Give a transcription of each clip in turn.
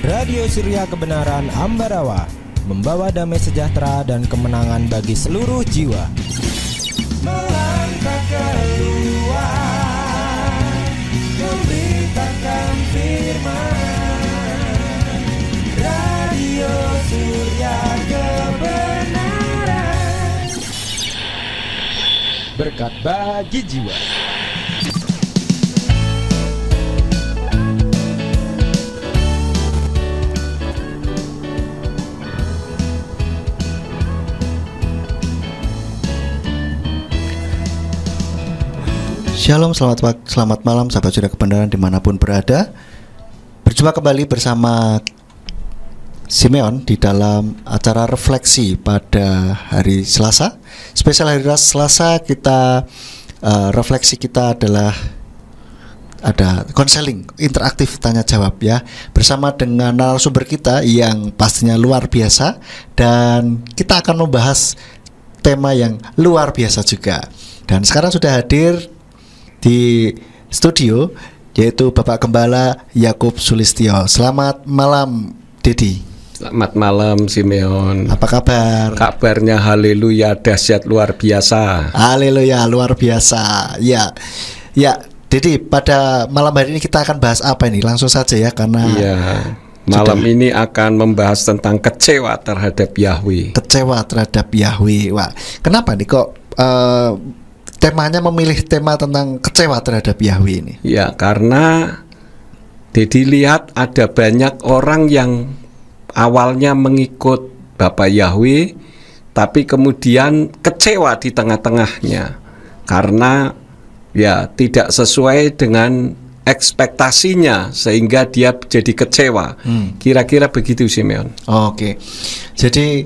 Radio Surya Kebenaran Ambarawa, membawa damai sejahtera dan kemenangan bagi seluruh jiwa. Melangkah keluar, memberitakan firman. Radio Surya Kebenaran, berkat bagi jiwa. Shalom, selamat malam sahabat Surya Kebenaran dimanapun berada. Berjumpa kembali bersama Simeon di dalam acara refleksi pada hari Selasa. Spesial hari Selasa kita refleksi kita adalah ada konseling interaktif tanya jawab ya, bersama dengan narasumber kita yang pastinya luar biasa, dan kita akan membahas tema yang luar biasa juga. Dan sekarang sudah hadir di studio yaitu Bapak Gembala Yakub Sulistyo. Selamat malam Dedi. Selamat malam Simeon. Apa kabar? Kabarnya haleluya, dahsyat luar biasa. Haleluya, luar biasa. Ya Dedi, pada malam hari ini kita akan bahas apa ini? Langsung saja ya, karena malam ini akan membahas tentang kecewa terhadap Yahweh. Kecewa terhadap Yahweh. Wah, kenapa nih kok temanya memilih tema tentang kecewa terhadap Yahweh ini? Ya, karena Dedi lihat ada banyak orang yang awalnya mengikut Bapak Yahweh, tapi kemudian kecewa di tengah-tengahnya karena ya tidak sesuai dengan ekspektasinya, sehingga dia jadi kecewa. Kira-kira begitu Simeon. Oke. Jadi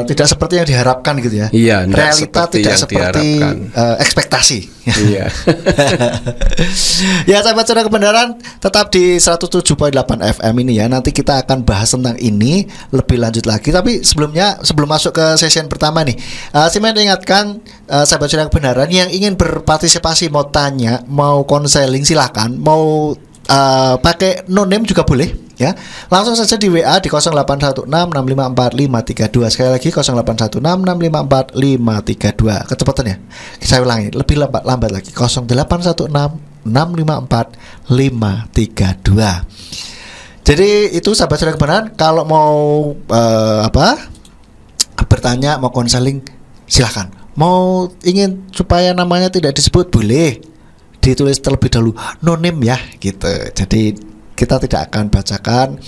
tidak seperti yang diharapkan gitu ya. Iya, realita tidak seperti ekspektasi. Iya. Ya, sahabat Surya Kebenaran, tetap di 107.8 FM ini ya. Nanti kita akan bahas tentang ini lebih lanjut lagi. Tapi sebelum masuk ke sesi pertama nih, saya mengingatkan sahabat Surya Kebenaran yang ingin berpartisipasi, mau tanya, mau konseling, silakan. Mau pakai no name juga boleh ya. Langsung saja di WA di 0816654532. Sekali lagi 0816654532. Kecepatan ya. Saya ulangi, lebih lambat lagi. 0816654532. Jadi itu sahabat Surya Kebenaran, kalau mau bertanya, mau konseling, silakan. Mau ingin supaya namanya tidak disebut, boleh ditulis terlebih dahulu no name ya gitu. Jadi kita tidak akan bacakan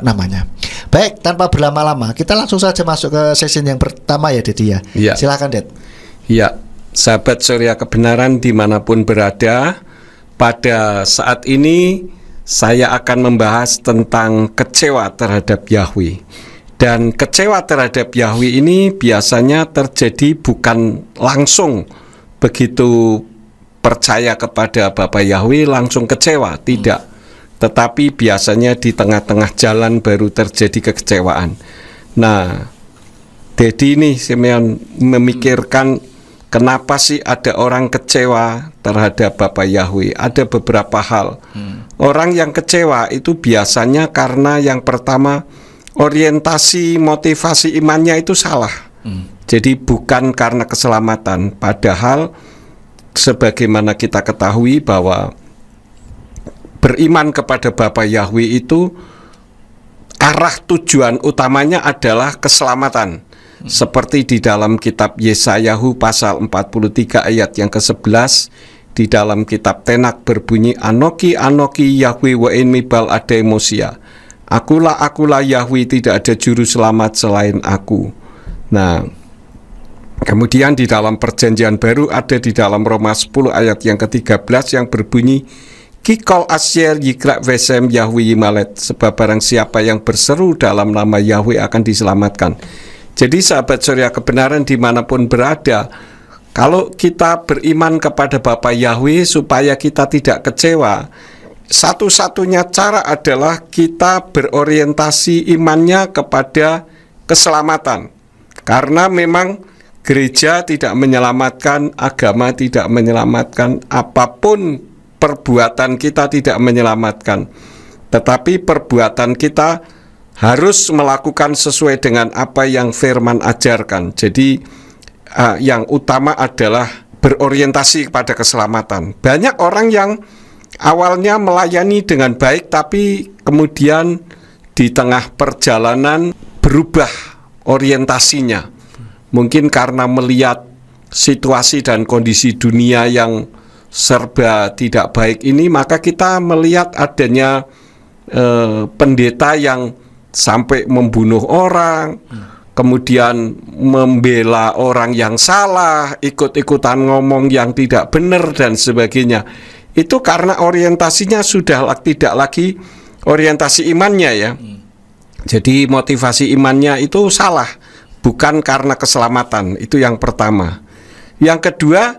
namanya. Baik, tanpa berlama-lama kita langsung saja masuk ke sesi yang pertama ya Dedi ya. Ya. Silakan Ded. Ya, sahabat Surya Kebenaran dimanapun berada, pada saat ini saya akan membahas tentang kecewa terhadap Yahweh. Dan kecewa terhadap Yahweh ini biasanya terjadi bukan langsung begitu percaya kepada Bapak Yahweh langsung kecewa, tidak. Tetapi biasanya di tengah-tengah jalan baru terjadi kekecewaan. Nah, Dedi ini Simeon memikirkan kenapa sih ada orang kecewa terhadap Bapak Yahweh. Ada beberapa hal. Orang yang kecewa itu biasanya karena yang pertama, orientasi motivasi imannya itu salah. Jadi bukan karena keselamatan, padahal sebagaimana kita ketahui bahwa beriman kepada Bapa Yahweh itu arah tujuan utamanya adalah keselamatan. Seperti di dalam kitab Yesayahu pasal 43 ayat yang ke-11, di dalam kitab Tenak berbunyi, Anoki Yahweh wa en mibal adai mosia. Akulah Yahweh, tidak ada juru selamat selain aku. Nah, kemudian di dalam perjanjian baru ada di dalam Roma 10 ayat yang ke-13 yang berbunyi, Kikol asyer yikrak vesem Yahweh yimalet, sebab barang siapa yang berseru dalam nama Yahweh akan diselamatkan. Jadi sahabat Surya Kebenaran dimanapun berada, kalau kita beriman kepada Bapa Yahweh supaya kita tidak kecewa, satu-satunya cara adalah kita berorientasi imannya kepada keselamatan. Karena memang gereja tidak menyelamatkan, agama tidak menyelamatkan, apapun perbuatan kita tidak menyelamatkan. tetapi perbuatan kita harus melakukan sesuai dengan apa yang firman ajarkan. Jadi yang utama adalah berorientasi kepada keselamatan. Banyak orang yang awalnya melayani dengan baik, tapi kemudian di tengah perjalanan berubah orientasinya. Mungkin karena melihat situasi dan kondisi dunia yang serba tidak baik ini, maka kita melihat adanya pendeta yang sampai membunuh orang, kemudian membela orang yang salah, ikut-ikutan ngomong yang tidak benar dan sebagainya. Itu karena orientasinya sudah tidak lagi orientasi imannya ya. Jadi motivasi imannya itu salah, bukan karena keselamatan. Itu yang pertama. Yang kedua,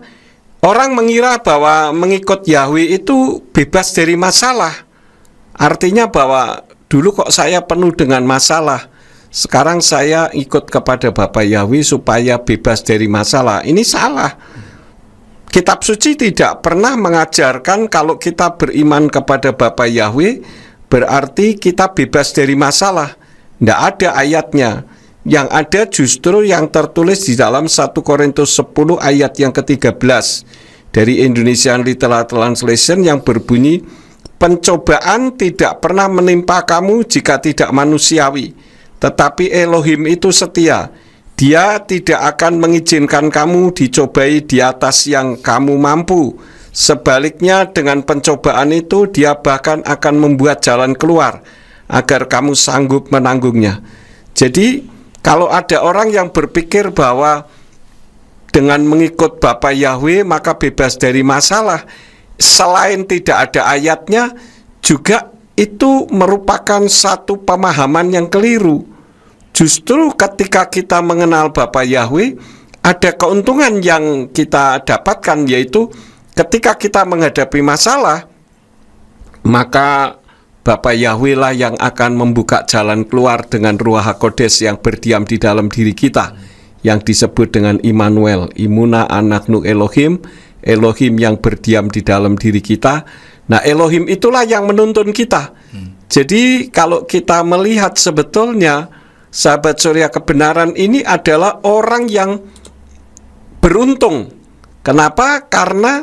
orang mengira bahwa mengikut Yahweh itu bebas dari masalah. Artinya bahwa dulu kok saya penuh dengan masalah, sekarang saya ikut kepada Bapak Yahweh supaya bebas dari masalah. Ini salah. Kitab suci tidak pernah mengajarkan kalau kita beriman kepada Bapak Yahweh berarti kita bebas dari masalah. Tidak ada ayatnya. Yang ada justru yang tertulis di dalam 1 Korintus 10 ayat yang ke-13 dari Indonesian Literal Translation yang berbunyi, pencobaan tidak pernah menimpa kamu jika tidak manusiawi, tetapi Elohim itu setia. Dia tidak akan mengizinkan kamu dicobai di atas yang kamu mampu. Sebaliknya dengan pencobaan itu dia bahkan akan membuat jalan keluar agar kamu sanggup menanggungnya. Jadi kalau ada orang yang berpikir bahwa dengan mengikut Bapak Yahweh maka bebas dari masalah, selain tidak ada ayatnya, juga itu merupakan satu pemahaman yang keliru. Justru ketika kita mengenal Bapak Yahweh, ada keuntungan yang kita dapatkan, yaitu ketika kita menghadapi masalah, maka Bapak Yahweh lah yang akan membuka jalan keluar dengan Ruach HaKodes yang berdiam di dalam diri kita, yang disebut dengan Immanuel, Imuna Anaknu Elohim, Elohim yang berdiam di dalam diri kita. Nah, Elohim itulah yang menuntun kita. Jadi kalau kita melihat sebetulnya sahabat Surya Kebenaran ini adalah orang yang beruntung. Kenapa? Karena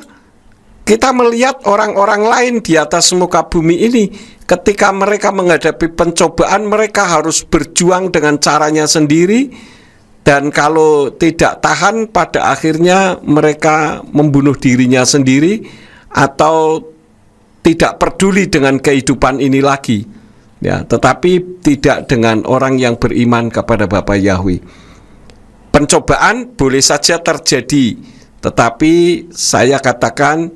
kita melihat orang-orang lain di atas muka bumi ini, ketika mereka menghadapi pencobaan, mereka harus berjuang dengan caranya sendiri. Dan kalau tidak tahan, pada akhirnya mereka membunuh dirinya sendiri atau tidak peduli dengan kehidupan ini lagi. Ya, tetapi tidak dengan orang yang beriman kepada Bapak Yahweh. Pencobaan boleh saja terjadi, tetapi saya katakan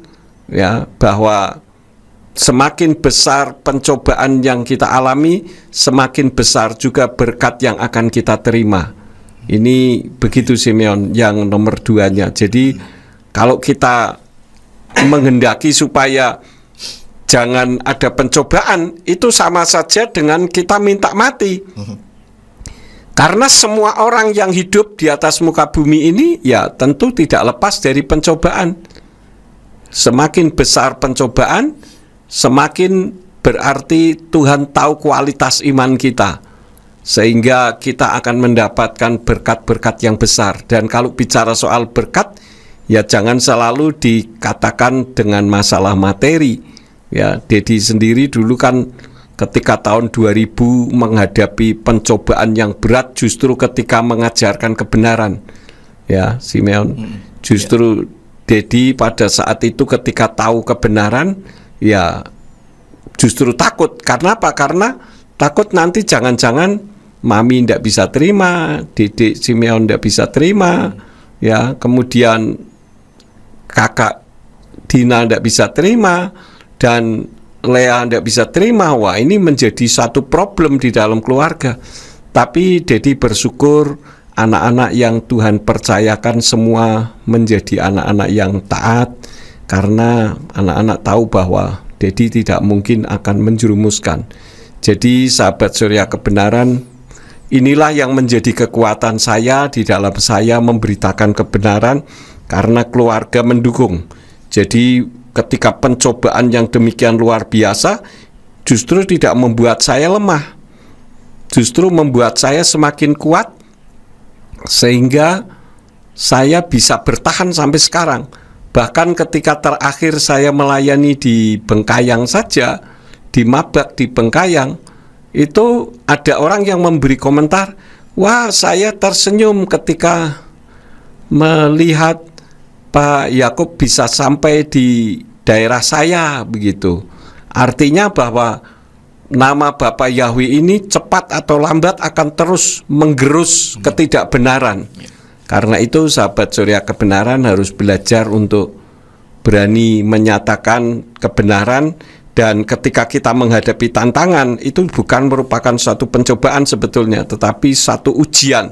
ya bahwa semakin besar pencobaan yang kita alami, semakin besar juga berkat yang akan kita terima. Ini begitu Simeon yang nomor 2-nya. Jadi kalau kita menghendaki supaya jangan ada pencobaan, itu sama saja dengan kita minta mati. Karena semua orang yang hidup di atas muka bumi ini ya tentu tidak lepas dari pencobaan. Semakin besar pencobaan, semakin berarti Tuhan tahu kualitas iman kita, sehingga kita akan mendapatkan berkat-berkat yang besar. Dan kalau bicara soal berkat, ya jangan selalu dikatakan dengan masalah materi. Ya, Dedi sendiri dulu kan ketika tahun 2000 menghadapi pencobaan yang berat justru ketika mengajarkan kebenaran. Ya, Simeon, justru Dedi pada saat itu ketika tahu kebenaran, ya justru takut. Karena apa? Karena takut nanti jangan-jangan Mami tidak bisa terima, Dedek Simeon tidak bisa terima, ya, kemudian kakak Dina tidak bisa terima, dan Lea tidak bisa terima. Wah, ini menjadi satu problem di dalam keluarga. Tapi Dedi bersyukur anak-anak yang Tuhan percayakan semua menjadi anak-anak yang taat, karena anak-anak tahu bahwa Dedi tidak mungkin akan menjerumuskan. Jadi sahabat Surya Kebenaran, inilah yang menjadi kekuatan saya di dalam saya memberitakan kebenaran, karena keluarga mendukung. Jadi ketika pencobaan yang demikian luar biasa, justru tidak membuat saya lemah, justru membuat saya semakin kuat, sehingga saya bisa bertahan sampai sekarang. Bahkan ketika terakhir saya melayani di Bengkayang saja, di Mabak di Bengkayang, itu ada orang yang memberi komentar, wah, saya tersenyum ketika melihat Pak Yakub bisa sampai di daerah saya, begitu. Artinya bahwa nama Bapak Yahweh ini cepat atau lambat akan terus menggerus ketidakbenaran. Karena itu sahabat Surya Kebenaran harus belajar untuk berani menyatakan kebenaran. Dan ketika kita menghadapi tantangan, itu bukan merupakan suatu pencobaan sebetulnya, tetapi satu ujian.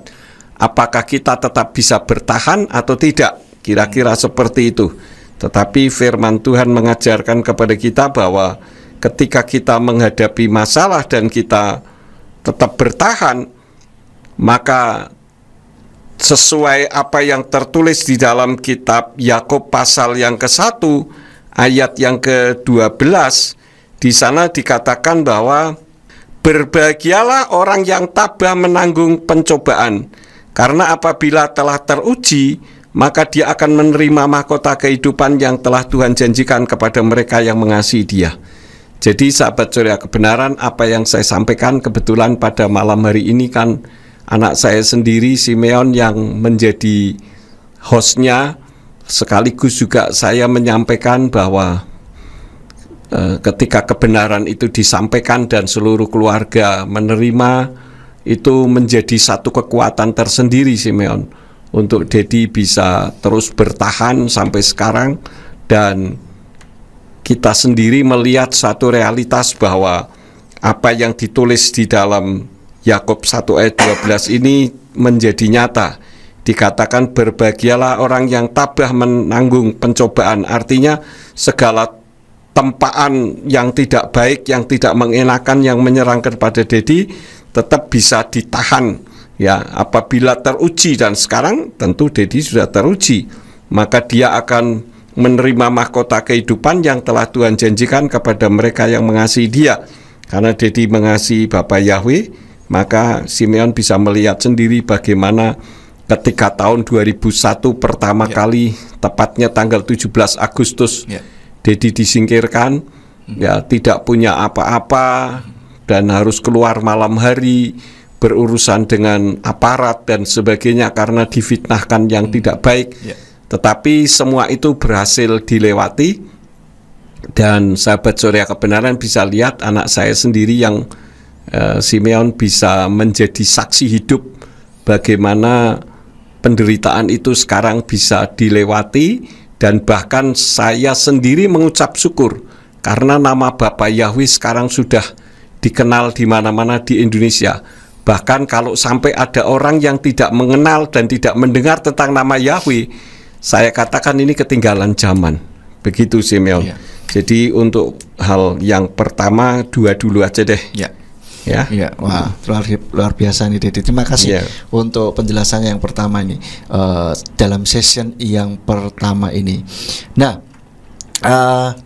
Apakah kita tetap bisa bertahan atau tidak? Kira-kira seperti itu. Tetapi firman Tuhan mengajarkan kepada kita bahwa ketika kita menghadapi masalah dan kita tetap bertahan, maka sesuai apa yang tertulis di dalam kitab Yakub pasal yang ke-1 ayat yang ke-12, di sana dikatakan bahwa berbahagialah orang yang tabah menanggung pencobaan, karena apabila telah teruji, maka dia akan menerima mahkota kehidupan yang telah Tuhan janjikan kepada mereka yang mengasihi Dia. Jadi sahabat Surya Kebenaran, apa yang saya sampaikan kebetulan pada malam hari ini kan anak saya sendiri, Simeon, yang menjadi hostnya, sekaligus juga saya menyampaikan bahwa ketika kebenaran itu disampaikan dan seluruh keluarga menerima, itu menjadi satu kekuatan tersendiri, Simeon, untuk Dedi bisa terus bertahan sampai sekarang. Dan kita sendiri melihat satu realitas bahwa apa yang ditulis di dalam Yakub 1 ayat 12 ini menjadi nyata. Dikatakan berbahagialah orang yang tabah menanggung pencobaan. Artinya segala tempaan yang tidak baik, yang tidak mengenakan, yang menyerang kepada Dedi tetap bisa ditahan. Ya, apabila teruji, dan sekarang tentu Dedi sudah teruji, maka dia akan menerima mahkota kehidupan yang telah Tuhan janjikan kepada mereka yang mengasihi Dia. Karena Dedi mengasihi Bapak Yahweh, maka Simeon bisa melihat sendiri bagaimana ketika tahun 2001 pertama kali, tepatnya tanggal 17 Agustus, Dedi disingkirkan, ya tidak punya apa-apa dan harus keluar malam hari berurusan dengan aparat dan sebagainya karena difitnahkan yang tidak baik. Tetapi semua itu berhasil dilewati. Dan sahabat Surya Kebenaran bisa lihat anak saya sendiri yang Simeon bisa menjadi saksi hidup bagaimana penderitaan itu sekarang bisa dilewati. Dan bahkan saya sendiri mengucap syukur karena nama Bapak Yahweh sekarang sudah dikenal di mana-mana di Indonesia. Bahkan kalau sampai ada orang yang tidak mengenal dan tidak mendengar tentang nama Yahweh, saya katakan ini ketinggalan zaman. Begitu, Simeon. Jadi untuk hal yang pertama, dua dulu aja deh. Ya. Wah, luar biasa nih Dedi. Terima kasih untuk penjelasannya yang pertama ini, dalam session yang pertama ini. Nah,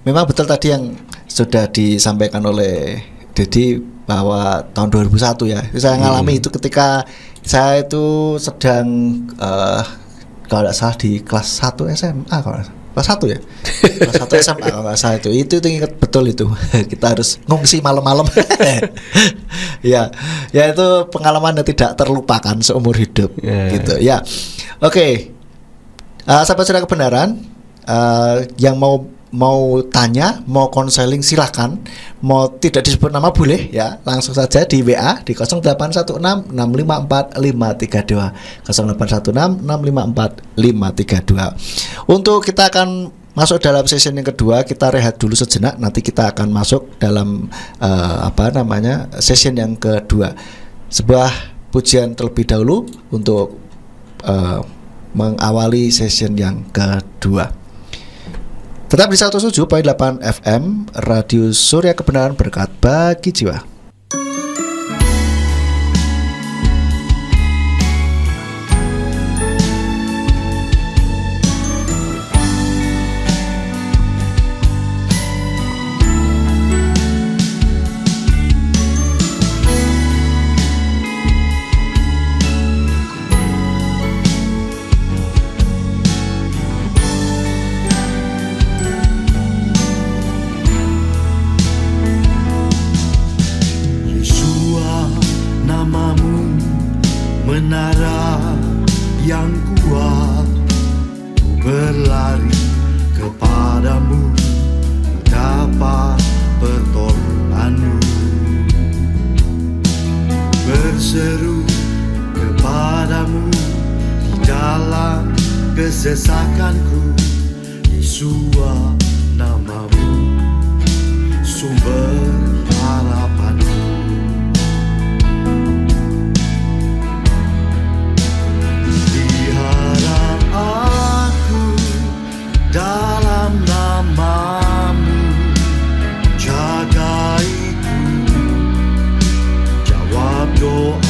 memang betul tadi yang sudah disampaikan oleh Dedi bahwa tahun 2001 ya, saya ngalami itu ketika saya itu sedang kalau tidak salah di kelas 1 SMA, kelas 1 ya, kelas 1 SMA kalau nggak salah itu ingat betul itu. Kita harus ngungsi malam-malam. ya itu pengalaman yang tidak terlupakan seumur hidup gitu ya. Oke. Sahabat Surya Kebenaran, yang mau tanya, mau konseling silahkan. Mau tidak disebut nama boleh ya, langsung saja di WA di 0816 654 532 0816 654 532. Untuk kita akan masuk dalam session yang kedua, kita rehat dulu sejenak, nanti kita akan masuk dalam session yang kedua. Sebuah pujian terlebih dahulu untuk mengawali session yang kedua. Tetap di 107.8 FM Radio Surya Kebenaran, berkat bagi jiwa. berseru kepadamu di dalam kesesakanku. Yesuslah namamu, sumber harapanku. Pelihara aku dalam namamu, jagaiku, jawab doaku.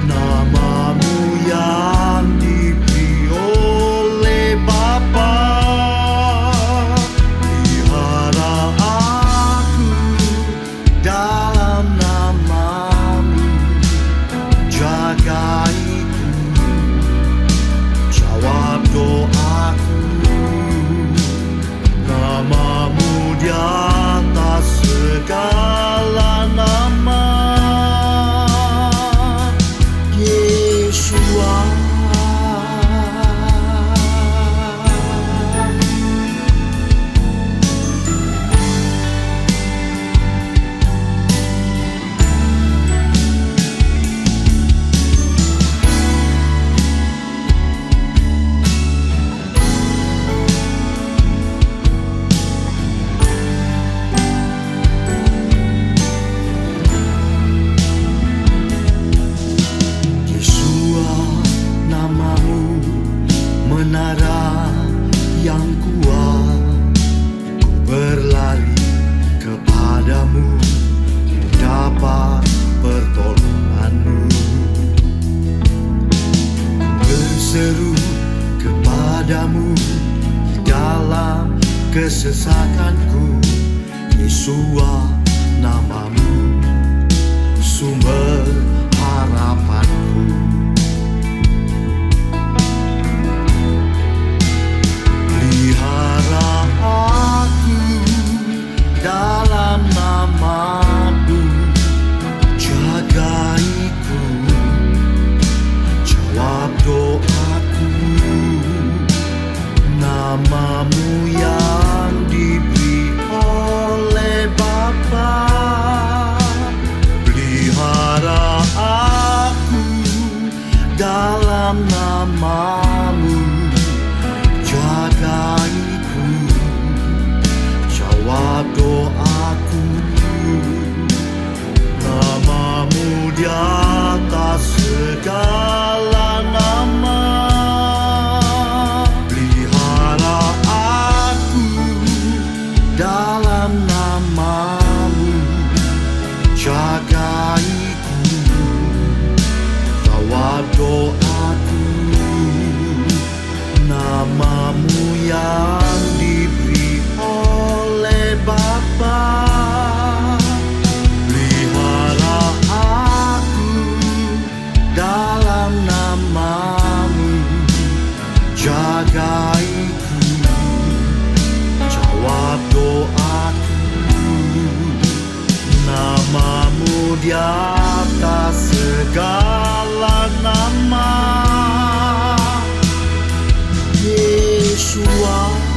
Namamu yang diberi oleh Bapa, pelihara aku dalam namamu, jagaiku, jawab doaku. Namamu di atas segala nama, Yesuslah. Menara yang kuat, ku berlari kepadamu, mendapat pertolonganmu. Berseru kepadamu di dalam kesesakanku. Yesuslah namamu, sumber harapanku. Pelihara aku dalam namamu, jagaiku, jawab doaku. Namamu yang diberi oleh Bapa, pelihara aku dalam namamu, jagaiku, jawab doaku. Namamu di atas segala nama, pelihara aku dalam namamu, jagaiku, jawab doaku. Namamu yang diberi oleh Bapa, pelihara aku dalam namamu, jagaiku, jawab doaku. Namamu di atas segala nama, Yesuslah.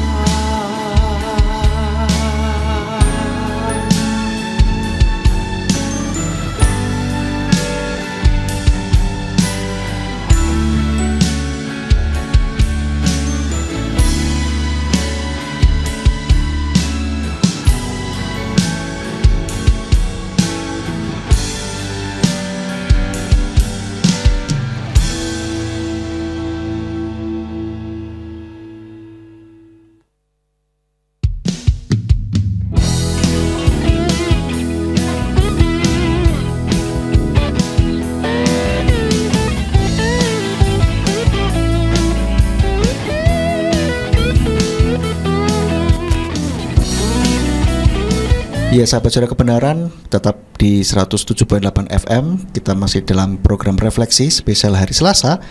Ya, sahabat suara kebenaran, tetap di 107.8 FM. Kita masih dalam program refleksi spesial hari Selasa,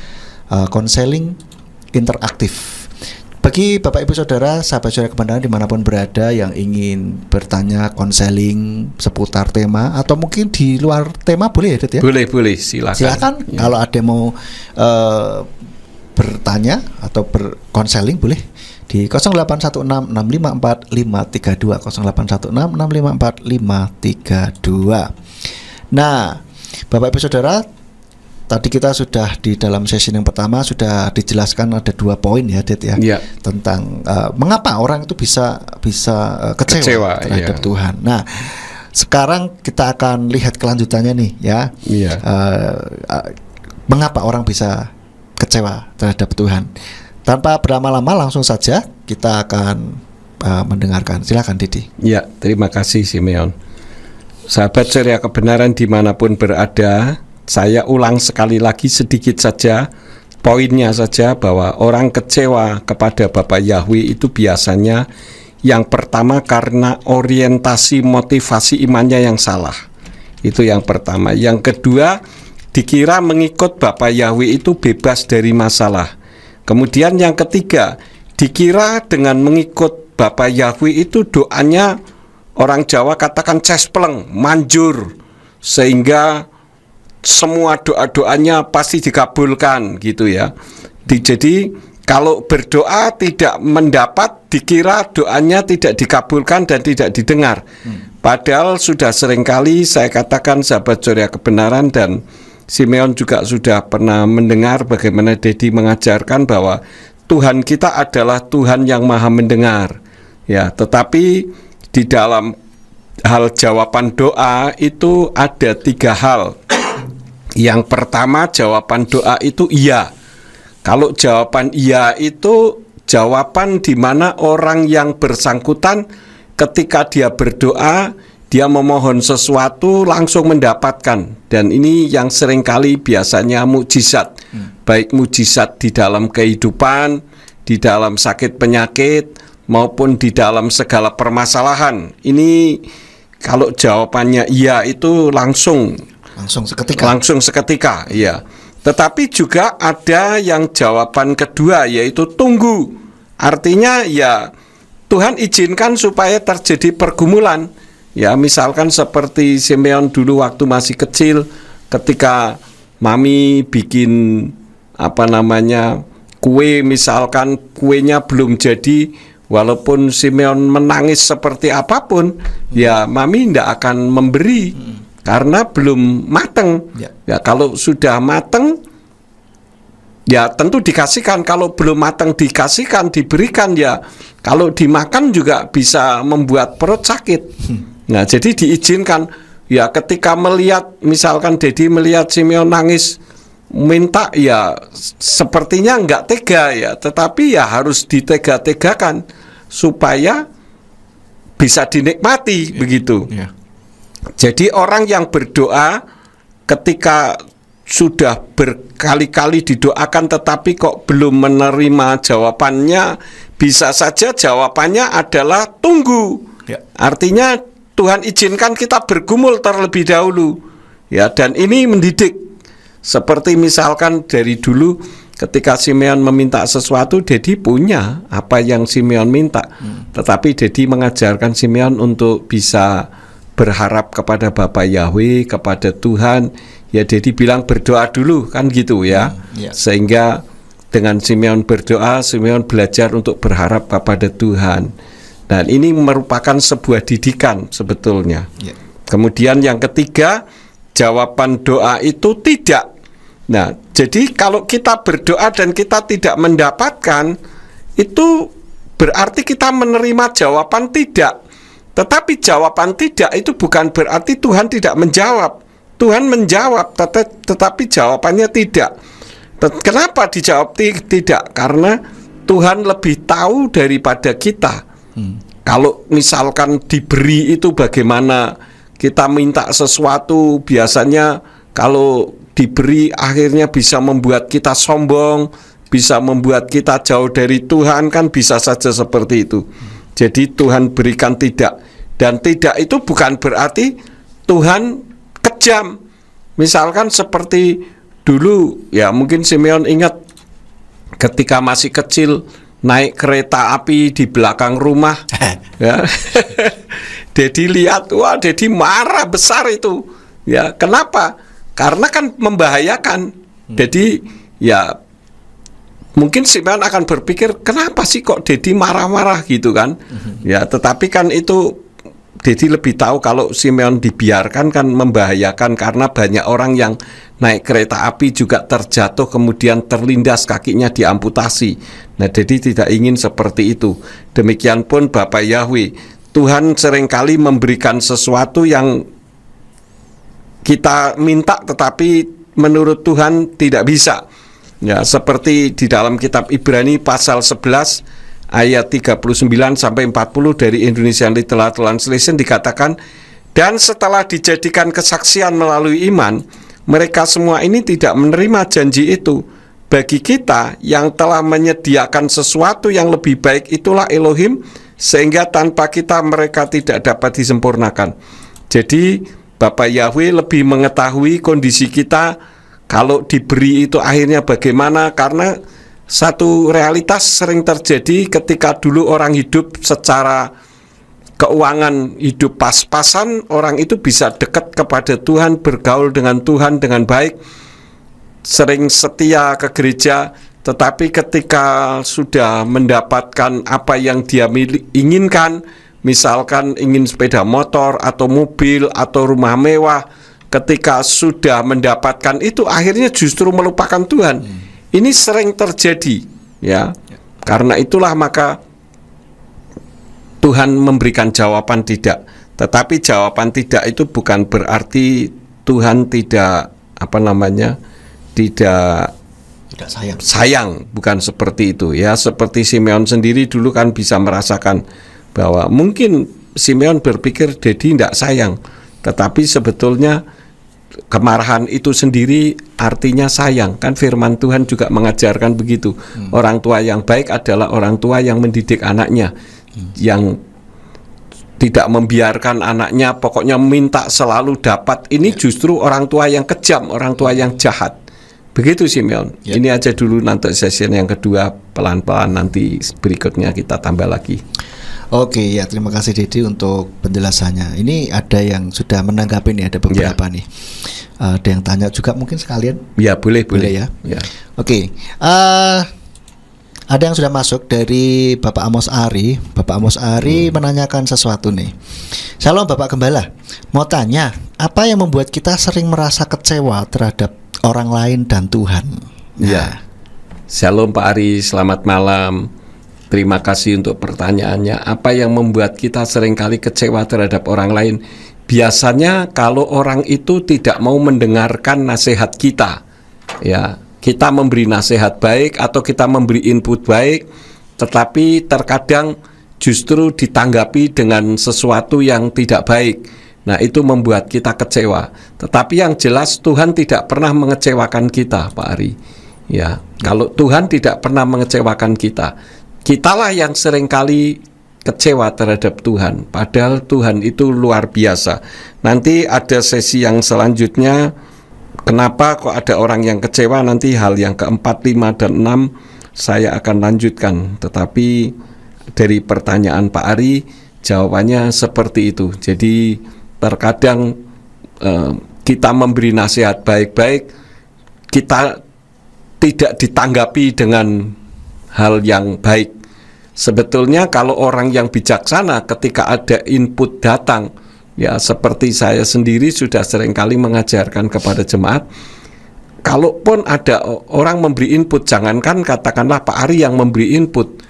konseling interaktif. Bagi Bapak Ibu Saudara, sahabat suara kebenaran dimanapun berada yang ingin bertanya konseling seputar tema atau mungkin di luar tema, boleh ya, Dit, ya? Boleh, silakan. Ya. Kalau ada mau bertanya atau berkonseling, boleh di 0816654532, 0816654532. Nah, Bapak Ibu Saudara, tadi kita sudah di dalam sesi yang pertama sudah dijelaskan ada 2 poin ya, Det ya, tentang mengapa orang itu bisa kecewa terhadap Tuhan. Nah, sekarang kita akan lihat kelanjutannya nih ya. Mengapa orang bisa kecewa terhadap Tuhan? Tanpa berlama-lama langsung saja kita akan mendengarkan. Silakan Didi. Ya, terima kasih Simeon. Sahabat Surya Kebenaran dimanapun berada, saya ulang sekali lagi sedikit saja poinnya saja, bahwa orang kecewa kepada Bapa Yahweh itu biasanya yang pertama karena orientasi motivasi imannya yang salah. Itu yang pertama. Yang kedua, dikira mengikut Bapa Yahweh itu bebas dari masalah. Kemudian yang ketiga, dikira dengan mengikut Bapa Yahweh itu doanya, orang Jawa katakan cespleng, manjur, sehingga semua doa-doanya pasti dikabulkan gitu ya. Jadi kalau berdoa tidak mendapat, dikira doanya tidak dikabulkan dan tidak didengar. Padahal sudah seringkali saya katakan, sahabat Surya Kebenaran, dan Simeon juga sudah pernah mendengar bagaimana Dedi mengajarkan bahwa Tuhan kita adalah Tuhan yang maha mendengar. Ya, tetapi di dalam hal jawaban doa itu ada 3 hal. Yang pertama, jawaban doa itu iya. Kalau jawaban iya itu jawaban di mana orang yang bersangkutan ketika dia berdoa, dia memohon sesuatu langsung mendapatkan. Dan ini yang seringkali biasanya mukjizat. Baik mukjizat di dalam kehidupan, di dalam sakit penyakit, maupun di dalam segala permasalahan. Ini kalau jawabannya iya itu langsung seketika, iya. Tetapi juga ada yang jawaban kedua, yaitu tunggu. Artinya ya Tuhan izinkan supaya terjadi pergumulan. Ya, misalkan seperti Simeon dulu waktu masih kecil, ketika mami bikin kue, misalkan kuenya belum jadi, walaupun Simeon menangis seperti apapun, ya mami tidak akan memberi karena belum mateng. Ya kalau sudah mateng, ya tentu dikasihkan. Kalau belum mateng dikasihkan, diberikan. Ya kalau dimakan juga bisa membuat perut sakit. Nah, jadi diizinkan. Ya ketika melihat, misalkan Dedi melihat Simeon nangis minta, ya sepertinya enggak tega ya, tetapi ya harus ditega-tegakan supaya bisa dinikmati, begitu. Jadi orang yang berdoa ketika sudah berkali-kali didoakan tetapi kok belum menerima jawabannya, bisa saja jawabannya adalah tunggu. Artinya Tuhan izinkan kita bergumul terlebih dahulu. Ya, dan ini mendidik. Seperti misalkan dari dulu ketika Simeon meminta sesuatu, Dedi punya apa yang Simeon minta. Tetapi Dedi mengajarkan Simeon untuk bisa berharap kepada Bapa Yahweh, kepada Tuhan. Ya Dedi bilang berdoa dulu, kan gitu ya. Sehingga dengan Simeon berdoa, Simeon belajar untuk berharap kepada Tuhan. Dan ini merupakan sebuah didikan sebetulnya. Kemudian yang ketiga, jawaban doa itu tidak. Nah, jadi kalau kita berdoa dan kita tidak mendapatkan, itu berarti kita menerima jawaban tidak. Tetapi jawaban tidak itu bukan berarti Tuhan tidak menjawab. Tuhan menjawab, tetapi jawabannya tidak. Kenapa dijawab tidak? Karena Tuhan lebih tahu daripada kita. Kalau misalkan diberi itu bagaimana kita minta sesuatu, biasanya kalau diberi akhirnya bisa membuat kita sombong, bisa membuat kita jauh dari Tuhan, kan bisa saja seperti itu. Jadi Tuhan berikan tidak. Dan tidak itu bukan berarti Tuhan kejam. Misalkan seperti dulu, ya mungkin Simeon ingat ketika masih kecil naik kereta api di belakang rumah. Ya. Dedi lihat, wah Dedi marah besar itu. Ya, kenapa? Karena kan membahayakan. Jadi ya mungkin Simeon akan berpikir, kenapa sih kok Dedi marah-marah gitu kan? Ya, tetapi kan itu Dedi lebih tahu kalau Simeon dibiarkan kan membahayakan, karena banyak orang yang naik kereta api juga terjatuh kemudian terlindas, kakinya diamputasi. Nah, Dedi tidak ingin seperti itu. Demikian pun Bapak Yahweh, Tuhan seringkali memberikan sesuatu yang kita minta tetapi menurut Tuhan tidak bisa. Ya, seperti di dalam kitab Ibrani pasal 11 ayat 39 sampai 40 dari Indonesian Literal Translation dikatakan, dan setelah dijadikan kesaksian melalui iman, mereka semua ini tidak menerima janji itu. Bagi kita yang telah menyediakan sesuatu yang lebih baik, itulah Elohim, sehingga tanpa kita mereka tidak dapat disempurnakan. Jadi Bapak Yahweh lebih mengetahui kondisi kita, kalau diberi itu akhirnya bagaimana. Karena satu realitas sering terjadi ketika dulu orang hidup secara keuangan, hidup pas-pasan, orang itu bisa dekat kepada Tuhan, bergaul dengan Tuhan dengan baik, sering setia ke gereja. Tetapi ketika sudah mendapatkan apa yang dia inginkan, misalkan ingin sepeda motor atau mobil atau rumah mewah, ketika sudah mendapatkan itu akhirnya justru melupakan Tuhan. Ini sering terjadi, ya. Karena itulah maka Tuhan memberikan jawaban tidak. Tetapi jawaban tidak itu bukan berarti Tuhan tidak tidak sayang, bukan seperti itu, ya. Seperti Simeon sendiri dulu kan bisa merasakan bahwa mungkin Simeon berpikir Dedi tidak sayang, tetapi sebetulnya kemarahan itu sendiri artinya sayang. Kan firman Tuhan juga mengajarkan begitu. Orang tua yang baik adalah orang tua yang mendidik anaknya, yang tidak membiarkan anaknya pokoknya minta selalu dapat. Ini justru orang tua yang kejam, orang tua yang jahat. Begitu Simeon. Ini aja dulu, nanti sesi yang kedua pelan-pelan, nanti berikutnya kita tambah lagi. Oke, ya, terima kasih Dedi untuk penjelasannya. Ini ada yang sudah menanggapi nih, ada beberapa nih. Ada yang tanya juga mungkin sekalian. Ya, boleh ya. Oke. Ada yang sudah masuk dari Bapak Amos Ari. Bapak Amos Ari menanyakan sesuatu nih. Shalom Bapak Gembala. Mau tanya, apa yang membuat kita sering merasa kecewa terhadap orang lain dan Tuhan? Ya. Shalom Pak Ari, selamat malam. Terima kasih untuk pertanyaannya. Apa yang membuat kita seringkali kecewa terhadap orang lain? Biasanya kalau orang itu tidak mau mendengarkan nasihat kita, ya, kita memberi nasihat baik atau kita memberi input baik, tetapi terkadang justru ditanggapi dengan sesuatu yang tidak baik. Nah, itu membuat kita kecewa. Tetapi yang jelas Tuhan tidak pernah mengecewakan kita, Pak Ari. Ya, kalau Tuhan tidak pernah mengecewakan kita, kitalah yang seringkali kecewa terhadap Tuhan. Padahal Tuhan itu luar biasa. Nanti ada sesi yang selanjutnya, kenapa kok ada orang yang kecewa, nanti hal yang keempat, 5, dan 6 saya akan lanjutkan. Tetapi dari pertanyaan Pak Ari, jawabannya seperti itu. Jadi terkadang kita memberi nasihat baik-baik, kita tidak ditanggapi dengan hal yang baik. Sebetulnya kalau orang yang bijaksana, ketika ada input datang, ya seperti saya sendiri sudah seringkali mengajarkan kepada jemaat, kalaupun ada orang memberi input, jangankan katakanlah Pak Ari yang memberi input,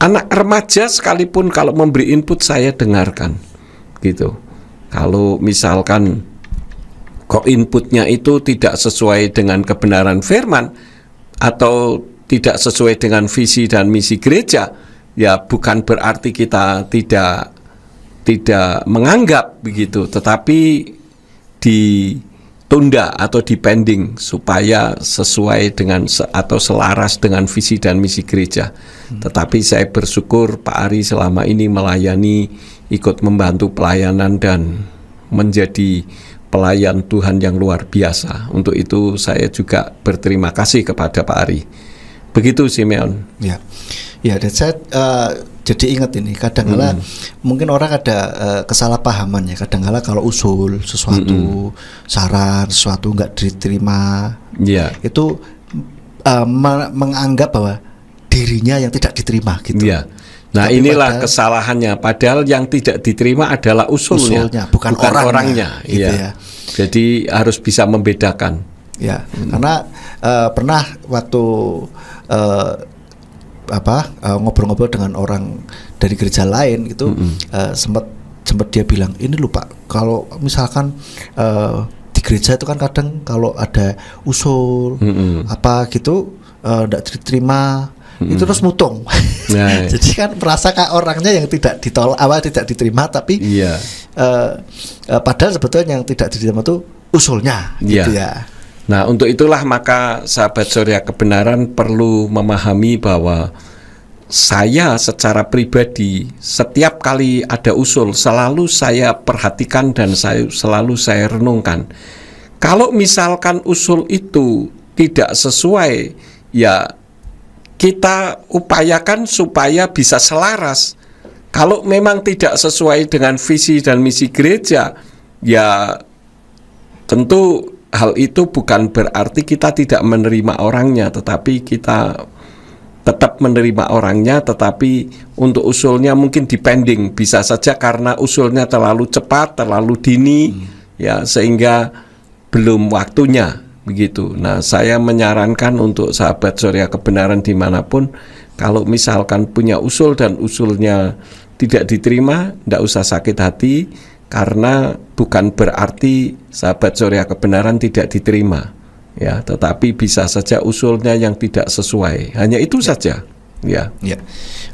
anak remaja sekalipun kalau memberi input saya dengarkan, gitu. Kalau misalkan kok inputnya itu tidak sesuai dengan kebenaran firman atau tidak sesuai dengan visi dan misi gereja, ya bukan berarti kita tidak menganggap begitu, tetapi ditunda atau dipending supaya sesuai dengan atau selaras dengan visi dan misi gereja. Tetapi saya bersyukur Pak Ari selama ini melayani, ikut membantu pelayanan dan menjadi pelayan Tuhan yang luar biasa. Untuk itu saya juga berterima kasih kepada Pak Ari. Begitu Simeon. Ya, dan saya jadi ingat ini, kadang-kala mungkin orang ada kesalahpahaman ya. Kadang-kala kalau usul sesuatu, saran sesuatu nggak diterima, itu menganggap bahwa dirinya yang tidak diterima gitu. Nah, Tapi inilah padahal- kesalahannya. Padahal yang tidak diterima adalah usulnya, bukan orangnya, gitu Iya. ya. Jadi harus bisa membedakan. Ya, karena pernah waktu ngobrol-ngobrol dengan orang dari gereja lain gitu, sempat dia bilang, ini loh Pak, kalau misalkan di gereja itu kan kadang kalau ada usul apa gitu tidak diterima, itu terus mutung. Nah, Jadi kan merasa kayak orangnya yang tidak ditolak, tidak diterima, tapi iya. padahal sebetulnya yang tidak diterima itu usulnya, gitu ya. Nah, untuk itulah maka sahabat Surya Kebenaran perlu memahami bahwa saya secara pribadi setiap kali ada usul selalu saya perhatikan dan selalu saya renungkan. Kalau misalkan usul itu tidak sesuai, ya kita upayakan supaya bisa selaras. Kalau memang tidak sesuai dengan visi dan misi gereja, ya tentu hal itu bukan berarti kita tidak menerima orangnya, tetapi kita tetap menerima orangnya, tetapi untuk usulnya mungkin dipending, bisa saja karena usulnya terlalu cepat, terlalu dini, ya sehingga belum waktunya begitu. Nah, saya menyarankan untuk sahabat Surya Kebenaran dimanapun, kalau misalkan punya usul dan usulnya tidak diterima, tidak usah sakit hati, karena bukan berarti sahabat Surya Kebenaran tidak diterima. Ya, tetapi bisa saja usulnya yang tidak sesuai. Hanya itu saja. Ya. Ya.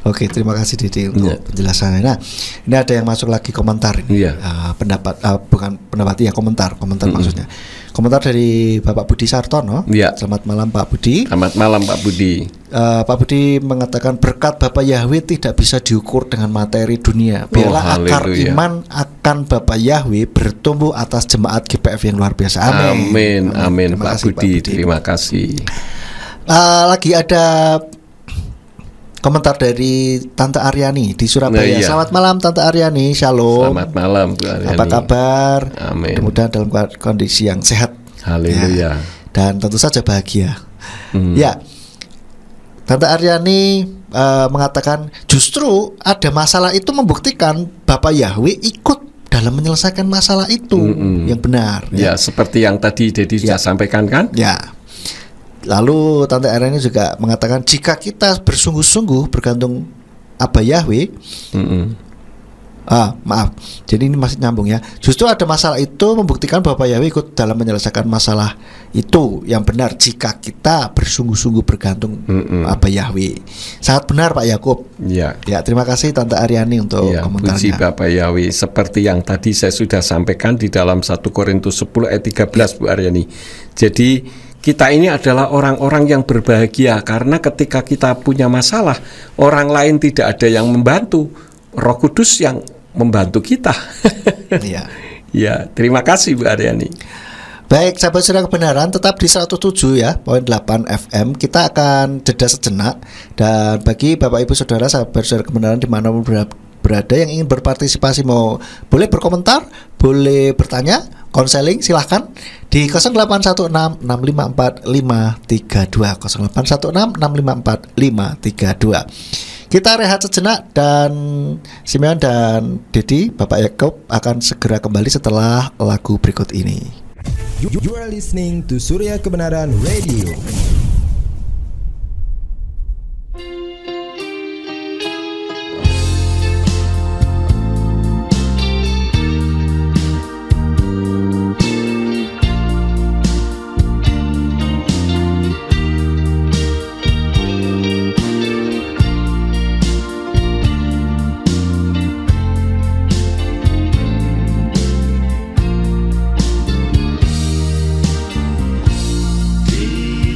Oke, terima kasih Didi untuk penjelasannya. Nah, ini ada yang masuk lagi komentar ini. Ya. Pendapat bukan pendapat ya, komentar maksudnya. Komentar dari Bapak Budi Sartono. Ya. Selamat malam Pak Budi. Selamat malam Pak Budi. Pak Budi mengatakan berkat Bapak Yahweh tidak bisa diukur dengan materi dunia. Biarlah akar haleluya. iman akan Bapak Yahweh bertumbuh atas jemaat GPF yang luar biasa. Amin. Amin Terima Pak kasih, Budi. Terima kasih. Lagi ada komentar dari Tante Aryani di Surabaya. Nah, iya. Selamat malam Tante Aryani. Shalom. Selamat malam Bu Aryani. Apa kabar? Amin. Mudah-mudahan dalam kondisi yang sehat. Haleluya. Dan tentu saja bahagia. Ya. Tante Aryani mengatakan justru ada masalah itu membuktikan Bapak Yahweh ikut dalam menyelesaikan masalah itu yang benar. Ya, seperti yang tadi Dedi sudah sampaikan kan? Ya. Lalu Tante Aryani juga mengatakan jika kita bersungguh-sungguh bergantung Abah Yahweh, maaf, jadi ini masih nyambung ya. Justru ada masalah itu membuktikan bahwa Yahweh ikut dalam menyelesaikan masalah itu yang benar jika kita bersungguh-sungguh bergantung Abah Yahweh. Sangat benar Pak Yakub. Ya. Ya, terima kasih Tante Aryani untuk Ya, puji komentarnya. Bapak Yahweh. Seperti yang tadi saya sudah sampaikan di dalam 1 Korintus 10 ayat 13 Bu Aryani. Jadi kita ini adalah orang-orang yang berbahagia karena ketika kita punya masalah, orang lain tidak ada yang membantu, Roh Kudus yang membantu kita. Iya. Ya, terima kasih Bu Aryani. Baik, sahabat Surya Kebenaran, tetap di 107 ya, poin 8 FM. Kita akan jeda sejenak. Dan bagi Bapak Ibu Saudara, sahabat Surya Kebenaran dimanapun berada yang ingin berpartisipasi, mau boleh berkomentar, boleh bertanya, konseling, silahkan di 0816654532 0816654532. Kita rehat sejenak dan Simeon dan Dedi, Bapak Yakub akan segera kembali setelah lagu berikut ini. You are listening to Surya Kebenaran Radio. Di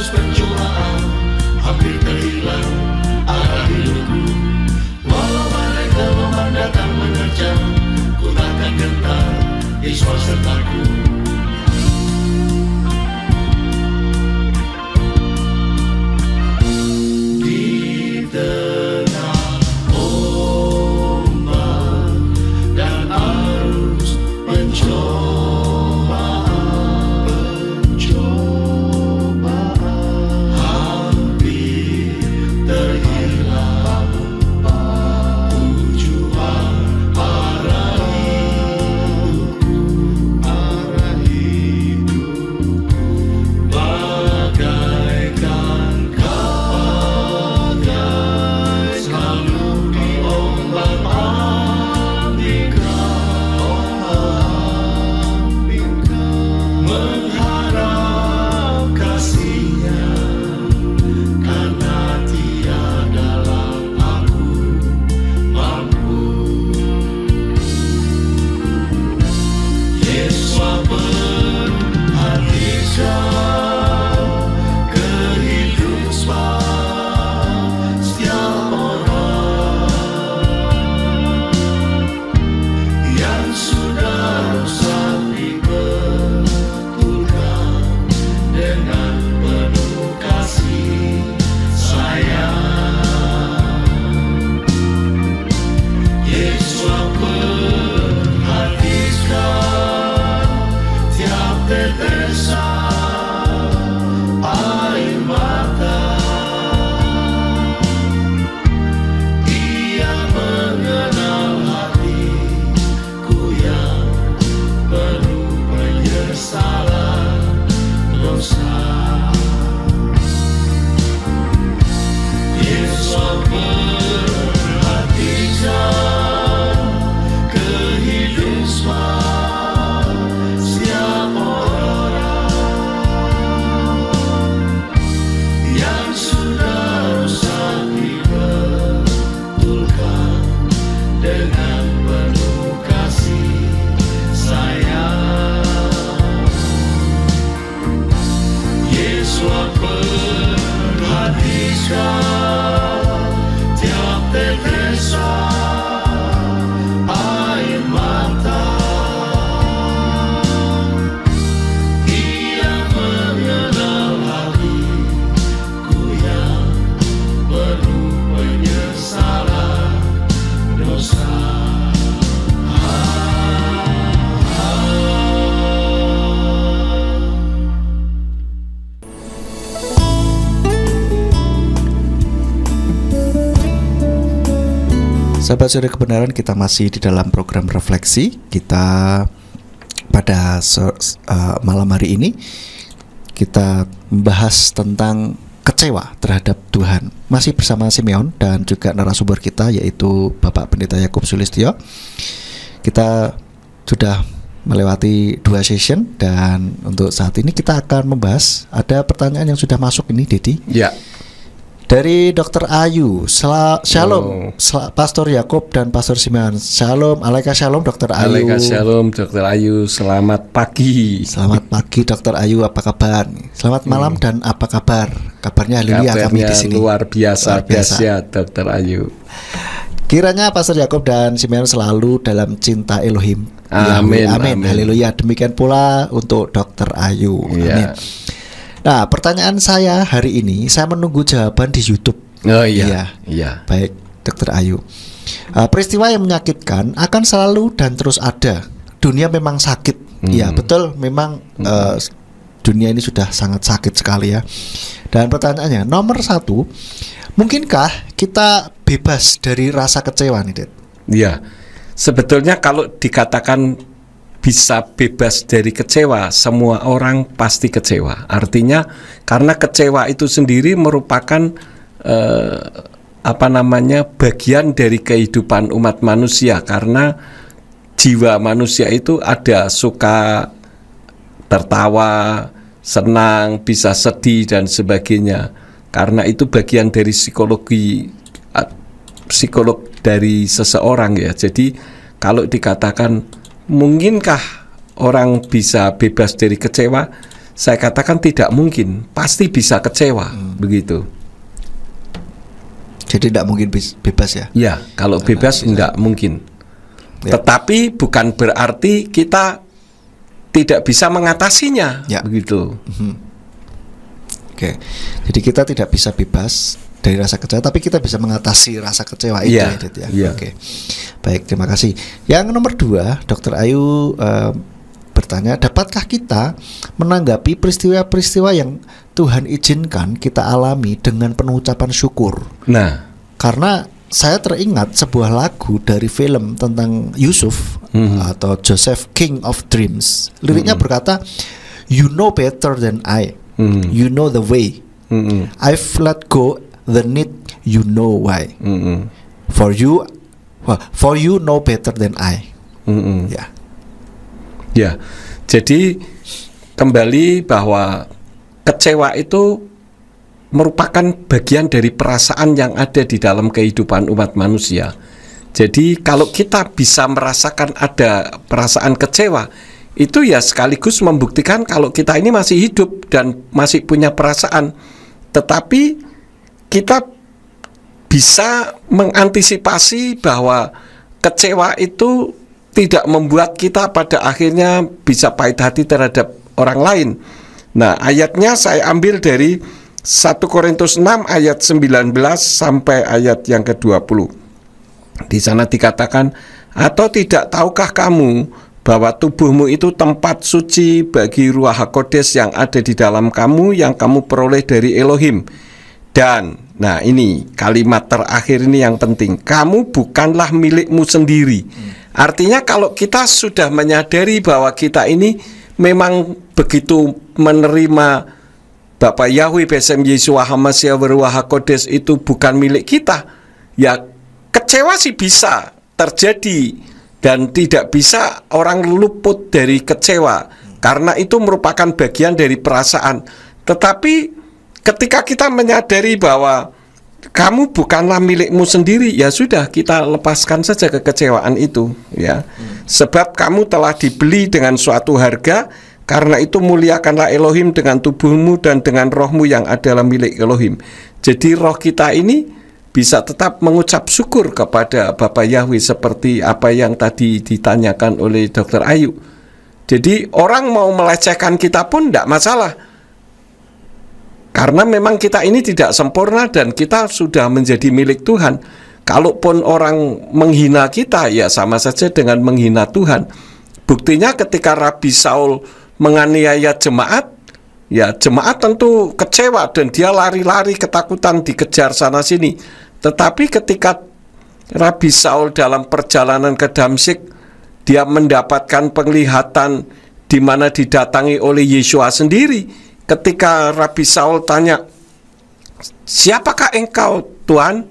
arus pencobaan, hampir terhilang arah hidupku. Walau badai gelombang datang menerjang, ku takkan gentar, Yesus sertaku. Di tengah ombak dan arus pencobaan, hampir terhilang tujuan arah hidupku, bagaikan kapal selalu diombang-ambingkan, mengharap kasih-Nya, karena tiadalah aku mampu. Yesus perhatikan kehidupan setiap orang yang sudah rusak, dibetulkan dengan penuh kasih sayang. Yesus perhatikan tiap tetesan air mata. Dia mengenal hatiku yang penuh penyesalan dosa. Yesus perhatikan kehidupan setiap orang yang sudah rusak, dibetulkan dengan penuh kasih sayang. Yesus perhatikan tiap tetesan air mata. Dia mengenal hatiku yang penuh penyesalan dosa. Sahabat Surya Kebenaran, kita masih di dalam program refleksi. Kita pada malam hari ini kita membahas tentang kecewa terhadap Tuhan. Masih bersama Simeon dan juga narasumber kita yaitu Bapak Pendeta Yakub Sulistyo. Kita sudah melewati 2 session dan untuk saat ini kita akan membahas, ada pertanyaan yang sudah masuk ini, Dedi. Ya. Dari Dr. Ayu. Shalom, Pastor Yakub dan Pastor Simeon. Shalom, alaika shalom Dr. Ayu. Alaika shalom Dr. Ayu. Selamat pagi. Selamat pagi Dr. Ayu, apa kabar? Selamat malam dan apa kabar? Kabarnya haleluya kami di sini. Luar biasa, dahsyat Dr. Ayu. Kiranya Pastor Yakub dan Simeon selalu dalam cinta Elohim. Amin. Amin. Haleluya. Demikian pula untuk Dr. Ayu. Ya. Amin. Nah, pertanyaan saya hari ini, saya menunggu jawaban di YouTube. Oh iya. Baik, Dr. Ayu. Peristiwa yang menyakitkan akan selalu dan terus ada. Dunia memang sakit. Ya, betul. Memang dunia ini sudah sangat sakit sekali ya. Dan pertanyaannya, nomor 1, mungkinkah kita bebas dari rasa kecewa nih, Ded? Iya. Sebetulnya kalau dikatakan bisa bebas dari kecewa, semua orang pasti kecewa. Artinya karena kecewa itu sendiri merupakan bagian dari kehidupan umat manusia, karena jiwa manusia itu ada suka, tertawa, senang, bisa sedih dan sebagainya. Karena itu bagian dari psikolog dari seseorang ya. Jadi kalau dikatakan mungkinkah orang bisa bebas dari kecewa, saya katakan tidak mungkin, pasti bisa kecewa, begitu. Jadi tidak mungkin bebas ya? Ya, kalau bebas tidak mungkin. Ya. Tetapi bukan berarti kita tidak bisa mengatasinya, Ya. begitu. Oke, jadi kita tidak bisa bebas dari rasa kecewa, tapi kita bisa mengatasi rasa kecewa itu, Iya, Edit, ya. iya. Oke, baik, terima kasih. Yang nomor 2, Dr. Ayu bertanya, dapatkah kita menanggapi peristiwa-peristiwa yang Tuhan izinkan kita alami dengan penuh ucapan syukur? Nah, Karena saya teringat sebuah lagu dari film tentang Yusuf atau Joseph King of Dreams. Liriknya berkata, "You know better than I, you know the way. I've let go the need, you know why. For you know better than I." Ya, ya. Jadi kembali bahwa kecewa itu merupakan bagian dari perasaan yang ada di dalam kehidupan umat manusia. Jadi kalau kita bisa merasakan ada perasaan kecewa, itu ya sekaligus membuktikan kalau kita ini masih hidup dan masih punya perasaan. Tetapi kita bisa mengantisipasi bahwa kecewa itu tidak membuat kita pada akhirnya bisa pahit hati terhadap orang lain. Nah, ayatnya saya ambil dari 1 Korintus 6 ayat 19 sampai ayat yang ke-20. Di sana dikatakan, "Atau tidak tahukah kamu bahwa tubuhmu itu tempat suci bagi Ruach HaKodes yang ada di dalam kamu, yang kamu peroleh dari Elohim. Dan," nah ini kalimat terakhir ini yang penting, "kamu bukanlah milikmu sendiri." Artinya kalau kita sudah menyadari bahwa kita ini memang begitu menerima Bapak Yahweh Besem Yeshua Hamasya Ruach HaKodes itu bukan milik kita, ya kecewa sih bisa terjadi, dan tidak bisa orang luput dari kecewa karena itu merupakan bagian dari perasaan. Tetapi ketika kita menyadari bahwa kamu bukanlah milikmu sendiri, ya sudah, kita lepaskan saja kekecewaan itu, ya. Sebab kamu telah dibeli dengan suatu harga. Karena itu muliakanlah Elohim dengan tubuhmu dan dengan rohmu yang adalah milik Elohim. Jadi roh kita ini bisa tetap mengucap syukur kepada Bapak Yahweh seperti apa yang tadi ditanyakan oleh Dr. Ayu. Jadi orang mau melecehkan kita pun tidak masalah. Karena memang kita ini tidak sempurna dan kita sudah menjadi milik Tuhan. Kalaupun orang menghina kita, ya sama saja dengan menghina Tuhan. Buktinya ketika Rabi Saul menganiaya jemaat, ya jemaat tentu kecewa dan dia lari-lari ketakutan dikejar sana sini. Tetapi ketika Rabi Saul dalam perjalanan ke Damsyik, dia mendapatkan penglihatan di mana didatangi oleh Yeshua sendiri. Ketika Rabi Saul tanya, "Siapakah engkau, Tuhan?"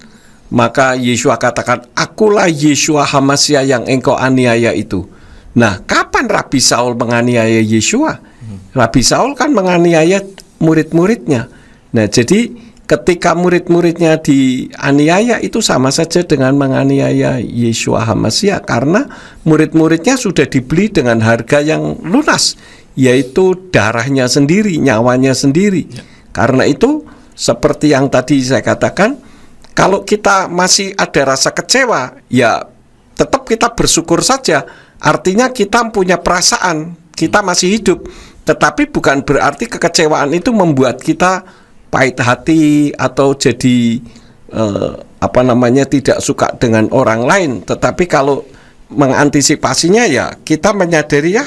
Maka Yeshua katakan, "Akulah Yeshua Hamasya yang engkau aniaya itu." Nah, kapan Rabi Saul menganiaya Yeshua? Rabi Saul kan menganiaya murid-muridnya. Nah, jadi ketika murid-muridnya dianiaya itu sama saja dengan menganiaya Yeshua Hamasya, karena murid-muridnya sudah dibeli dengan harga yang lunas, yaitu darahnya sendiri, nyawanya sendiri. Karena itu seperti yang tadi saya katakan, kalau kita masih ada rasa kecewa, ya tetap kita bersyukur saja. Artinya kita punya perasaan, kita masih hidup. Tetapi bukan berarti kekecewaan itu membuat kita pahit hati atau jadi tidak suka dengan orang lain. Tetapi kalau mengantisipasinya, ya kita menyadari, ya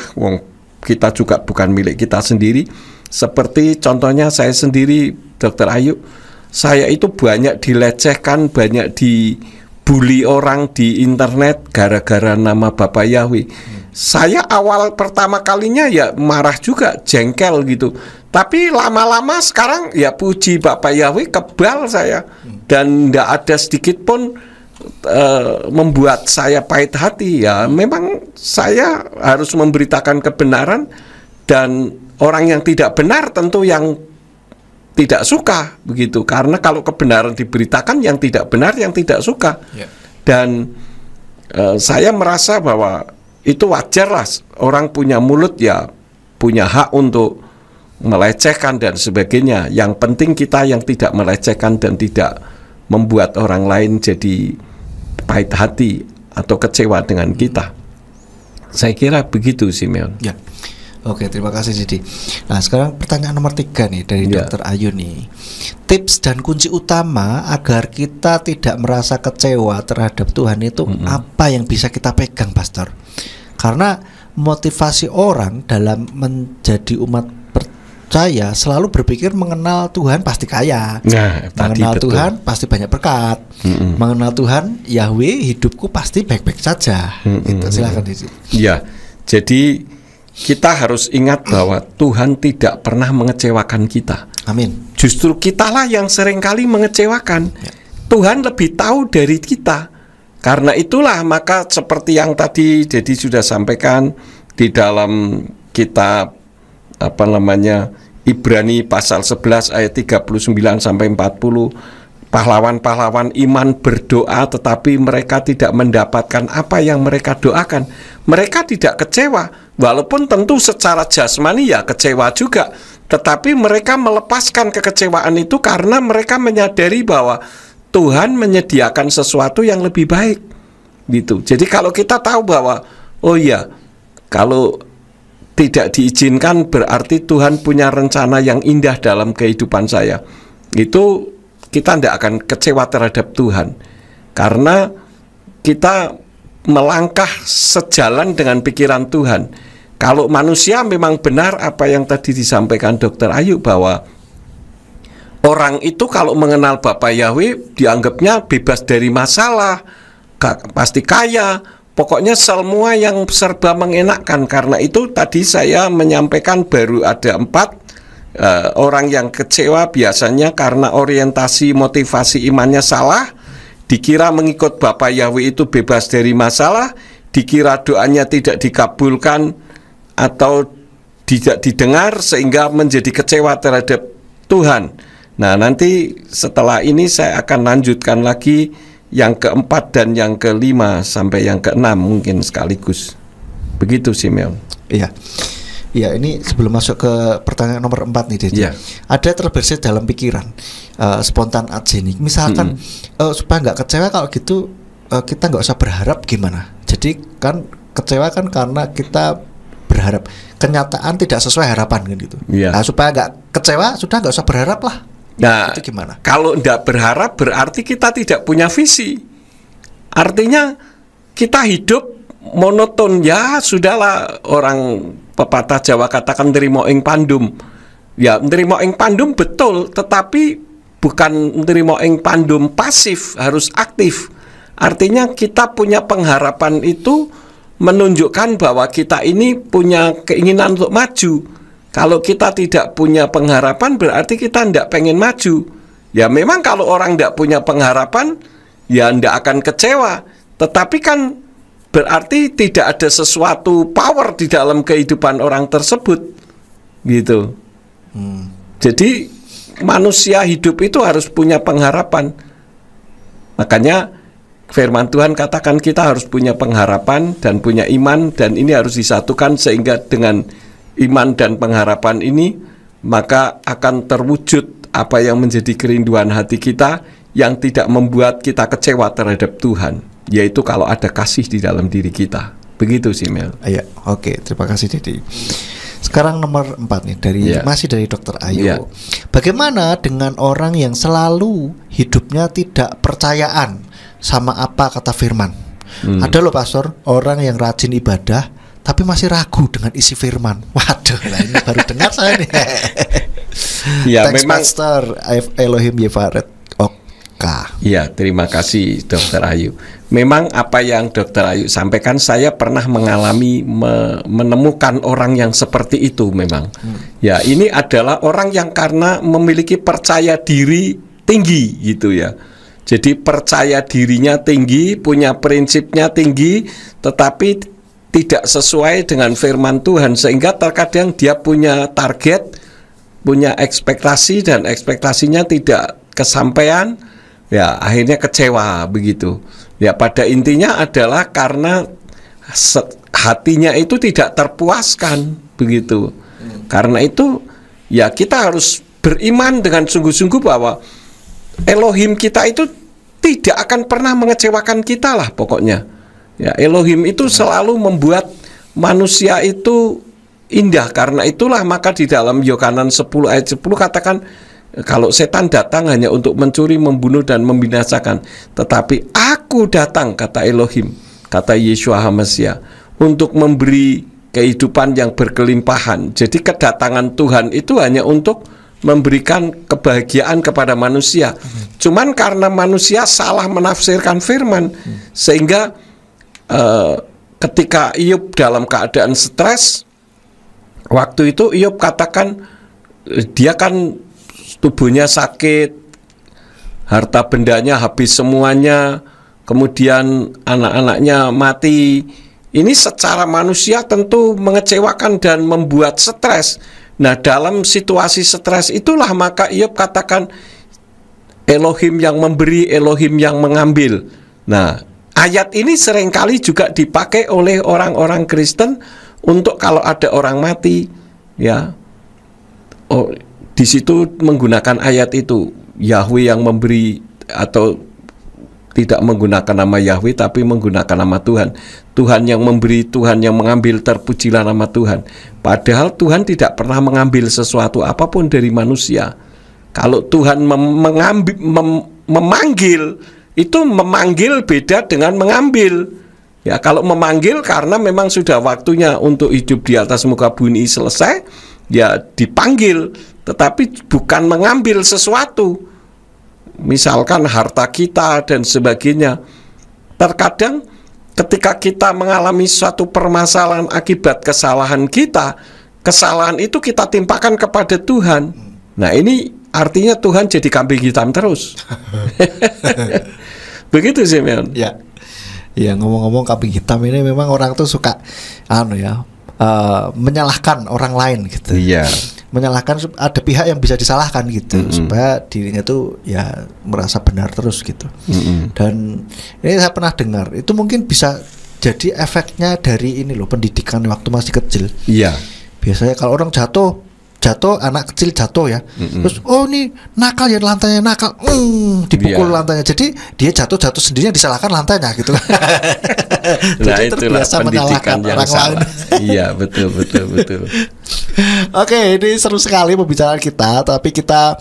kita juga bukan milik kita sendiri. Seperti contohnya saya sendiri, Dr. Ayu, saya itu banyak dilecehkan, banyak dibully orang di internet gara-gara nama Bapak Yahweh. Saya awal pertama kalinya ya marah juga, jengkel gitu. Tapi lama-lama sekarang ya puji Bapak Yahweh, kebal saya. Dan tidak ada sedikit pun membuat saya pahit hati. Ya memang saya harus memberitakan kebenaran, dan orang yang tidak benar tentu yang tidak suka begitu. Karena kalau kebenaran diberitakan, yang tidak benar yang tidak suka. Dan saya merasa bahwa itu wajar lah, orang punya mulut ya punya hak untuk melecehkan dan sebagainya. Yang penting kita yang tidak melecehkan dan tidak membuat orang lain jadi pahit hati atau kecewa dengan kita. Saya kira begitu, Simeon. Ya. Oke, terima kasih Didi. Nah, sekarang pertanyaan nomor 3 nih dari Dr. Ayu nih. Tips dan kunci utama agar kita tidak merasa kecewa terhadap Tuhan itu apa yang bisa kita pegang, Pastor? Karena motivasi orang dalam menjadi umat percaya selalu berpikir mengenal Tuhan pasti kaya. Nah, mengenal betul. Tuhan pasti banyak berkat. Mengenal Tuhan, Yahweh, hidupku pasti baik-baik saja. Gitu. Silakan Didi. Ya, jadi kita harus ingat bahwa Tuhan tidak pernah mengecewakan kita. Amin. Justru kitalah yang seringkali mengecewakan. Tuhan lebih tahu dari kita. Karena itulah maka seperti yang tadi Dedi sudah sampaikan di dalam kitab Ibrani pasal 11 ayat 39 sampai 40. Pahlawan-pahlawan iman berdoa tetapi mereka tidak mendapatkan apa yang mereka doakan. Mereka tidak kecewa, walaupun tentu secara jasmani ya kecewa juga. Tetapi mereka melepaskan kekecewaan itu karena mereka menyadari bahwa Tuhan menyediakan sesuatu yang lebih baik. Gitu. Jadi kalau kita tahu bahwa oh iya, kalau tidak diizinkan berarti Tuhan punya rencana yang indah dalam kehidupan saya. Itu kita tidak akan kecewa terhadap Tuhan karena kita melangkah sejalan dengan pikiran Tuhan. Kalau manusia memang benar apa yang tadi disampaikan Dr. Ayu bahwa orang itu kalau mengenal Bapa Yahweh dianggapnya bebas dari masalah, pasti kaya, pokoknya semua yang serba mengenakkan. Karena itu tadi saya menyampaikan baru ada 4 orang yang kecewa biasanya karena orientasi motivasi imannya salah, dikira mengikut Bapa Yahweh itu bebas dari masalah, dikira doanya tidak dikabulkan atau tidak didengar sehingga menjadi kecewa terhadap Tuhan. Nah, nanti setelah ini saya akan lanjutkan lagi yang keempat dan yang kelima sampai yang keenam mungkin sekaligus. Begitu, Simeon. Iya. Ya, ini sebelum masuk ke pertanyaan nomor 4 nih, Dedi. Ada terbersit dalam pikiran spontan aja nih. Misalkan supaya nggak kecewa kalau gitu kita nggak usah berharap gimana. Jadi kan kecewa kan karena kita berharap kenyataan tidak sesuai harapan kan gitu. Nah, supaya nggak kecewa sudah nggak usah berharap lah. Nah, itu gimana? Kalau nggak berharap berarti kita tidak punya visi. Artinya kita hidup monoton, ya sudahlah, orang pepatah Jawa katakan nrimo ing pandum. Ya, nrimo ing pandum betul, tetapi bukan nrimo ing pandum pasif, harus aktif. Artinya kita punya pengharapan itu menunjukkan bahwa kita ini punya keinginan untuk maju. Kalau kita tidak punya pengharapan berarti kita tidak pengen maju. Ya memang kalau orang tidak punya pengharapan ya tidak akan kecewa. Tetapi kan berarti tidak ada sesuatu power di dalam kehidupan orang tersebut, gitu. Jadi manusia hidup itu harus punya pengharapan. Makanya firman Tuhan katakan kita harus punya pengharapan dan punya iman, dan ini harus disatukan sehingga dengan iman dan pengharapan ini maka akan terwujud apa yang menjadi kerinduan hati kita yang tidak membuat kita kecewa terhadap Tuhan, yaitu kalau ada kasih di dalam diri kita. Begitu sih, Mel. Iya, oke, terima kasih Dedi. Sekarang nomor 4 nih masih dari Dr. Ayu. Bagaimana dengan orang yang selalu hidupnya tidak percayaan sama apa kata firman? Ada loh Pastor, orang yang rajin ibadah tapi masih ragu dengan isi firman. Waduh, lah ini baru dengar saya nih. Ya, thanks memang Pastor Elohim Yevaret. Ya, terima kasih Dr. Ayu. Memang apa yang Dr. Ayu sampaikan, saya pernah mengalami menemukan orang yang seperti itu memang. Ya, ini adalah orang yang karena memiliki percaya diri tinggi gitu ya. Jadi percaya dirinya tinggi, punya prinsipnya tinggi, tetapi tidak sesuai dengan firman Tuhan, sehingga terkadang dia punya target, punya ekspektasi, dan ekspektasinya tidak kesampaian. Ya, akhirnya kecewa begitu. Ya, pada intinya adalah karena hatinya itu tidak terpuaskan begitu. Karena itu ya kita harus beriman dengan sungguh-sungguh bahwa Elohim kita itu tidak akan pernah mengecewakan kita lah pokoknya. Ya, Elohim itu selalu membuat manusia itu indah. Karena itulah maka di dalam Yohanan 10 ayat 10 katakan, kalau setan datang hanya untuk mencuri, membunuh, dan membinasakan, tetapi aku datang, kata Elohim, kata Yeshua HaMashiach, untuk memberi kehidupan yang berkelimpahan. Jadi kedatangan Tuhan itu hanya untuk memberikan kebahagiaan kepada manusia. Cuman karena manusia salah menafsirkan firman, sehingga ketika Iyob dalam keadaan stres, waktu itu Iyob katakan dia kan tubuhnya sakit, harta bendanya habis semuanya, kemudian anak-anaknya mati. Ini secara manusia tentu mengecewakan dan membuat stres. Nah, dalam situasi stres itulah maka Iyob katakan Elohim yang memberi, Elohim yang mengambil. Nah, ayat ini seringkali juga dipakai oleh orang-orang Kristen untuk kalau ada orang mati, ya, di situ menggunakan ayat itu, Yahweh yang memberi, atau tidak menggunakan nama Yahweh tapi menggunakan nama Tuhan. Tuhan yang memberi, Tuhan yang mengambil, terpujilah nama Tuhan. Padahal Tuhan tidak pernah mengambil sesuatu apapun dari manusia. Kalau Tuhan memanggil, itu memanggil beda dengan mengambil. Ya, kalau memanggil karena memang sudah waktunya untuk hidup di atas muka bumi selesai, ya dipanggil. Tetapi bukan mengambil sesuatu, misalkan harta kita dan sebagainya. Terkadang ketika kita mengalami suatu permasalahan akibat kesalahan kita, kesalahan itu kita timpakan kepada Tuhan. Nah, ini artinya Tuhan jadi kambing hitam terus. Begitu sih, Simeon. Ya, ya, ngomong-ngomong kambing hitam ini memang orang tuh suka menyalahkan orang lain gitu. Iya. Menyalahkan, ada pihak yang bisa disalahkan gitu, supaya dirinya tuh ya merasa benar terus gitu. Dan ini saya pernah dengar, itu mungkin bisa jadi efeknya dari ini loh, pendidikan waktu masih kecil. Iya. Biasanya kalau orang jatuh, anak kecil jatuh ya, terus ini nakal ya, lantainya nakal, dipukul lantainya, jadi dia jatuh sendirinya, disalahkan lantainya gitu. Nah, jadi terbiasa menyalahkan orang lain. Iya, betul. Oke, ini seru sekali pembicaraan kita, tapi kita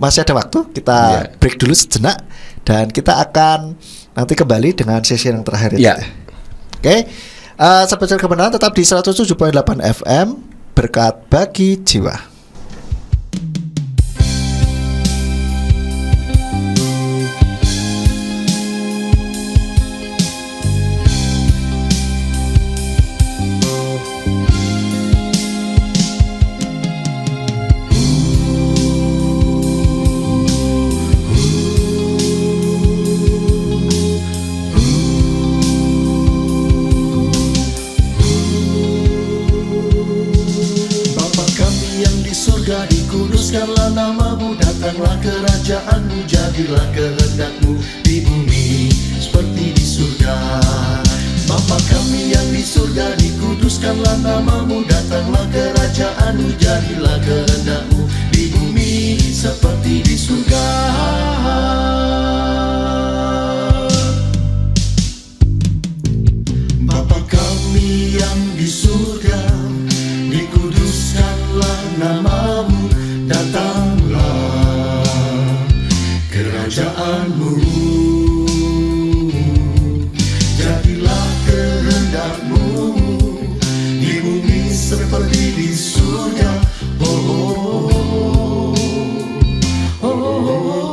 masih ada waktu, kita break dulu sejenak dan kita akan nanti kembali dengan sesi yang terakhir itu. Oke. Sahabat kebenaran tetap di 107.8 FM, berkat bagi jiwa. Dikuduskanlah namamu, datanglah kerajaanmu, jadilah kehendakmu di bumi seperti di surga. Bapa kami yang di surga, dikuduskanlah namamu, datanglah kerajaanmu, jadilah kehendakmu di bumi seperti di surga. Bapa kami yang di surga, dikuduskanlah namamu, datanglah kerajaanmu, jadilah kehendakmu di bumi seperti di surga. Oh, oh, oh, oh.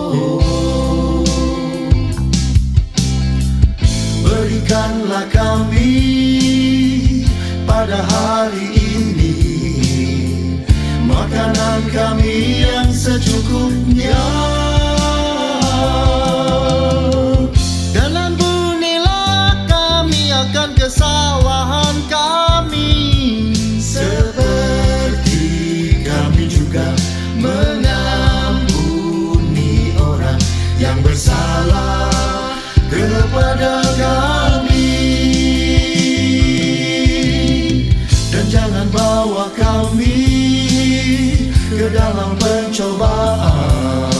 ke dalam pencobaan,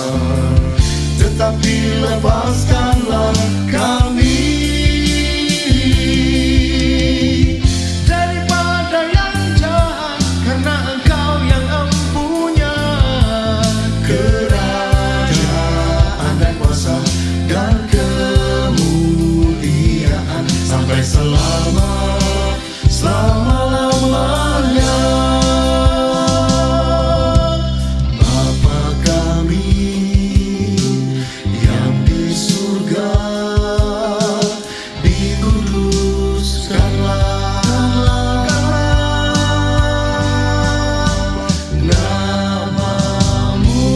tetapi lepaskanlah kami daripada yang jahat, karena Engkau yang empunya kerajaan dan kuasa dan kemuliaan sampai selama-lamanya. Bapa kami yang di surga, dikuduskanlah namamu.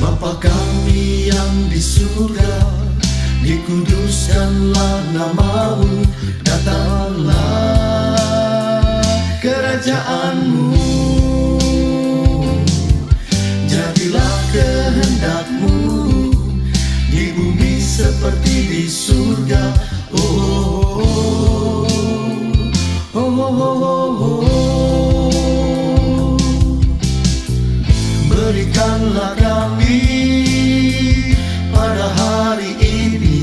Bapa kami yang di surga, dikuduskanlah namamu, datanglah kerajaanmu, jadilah kehendakmu di bumi seperti di surga. Oh, oh, oh, oh, oh, oh, oh. Berikanlah kami pada hari ini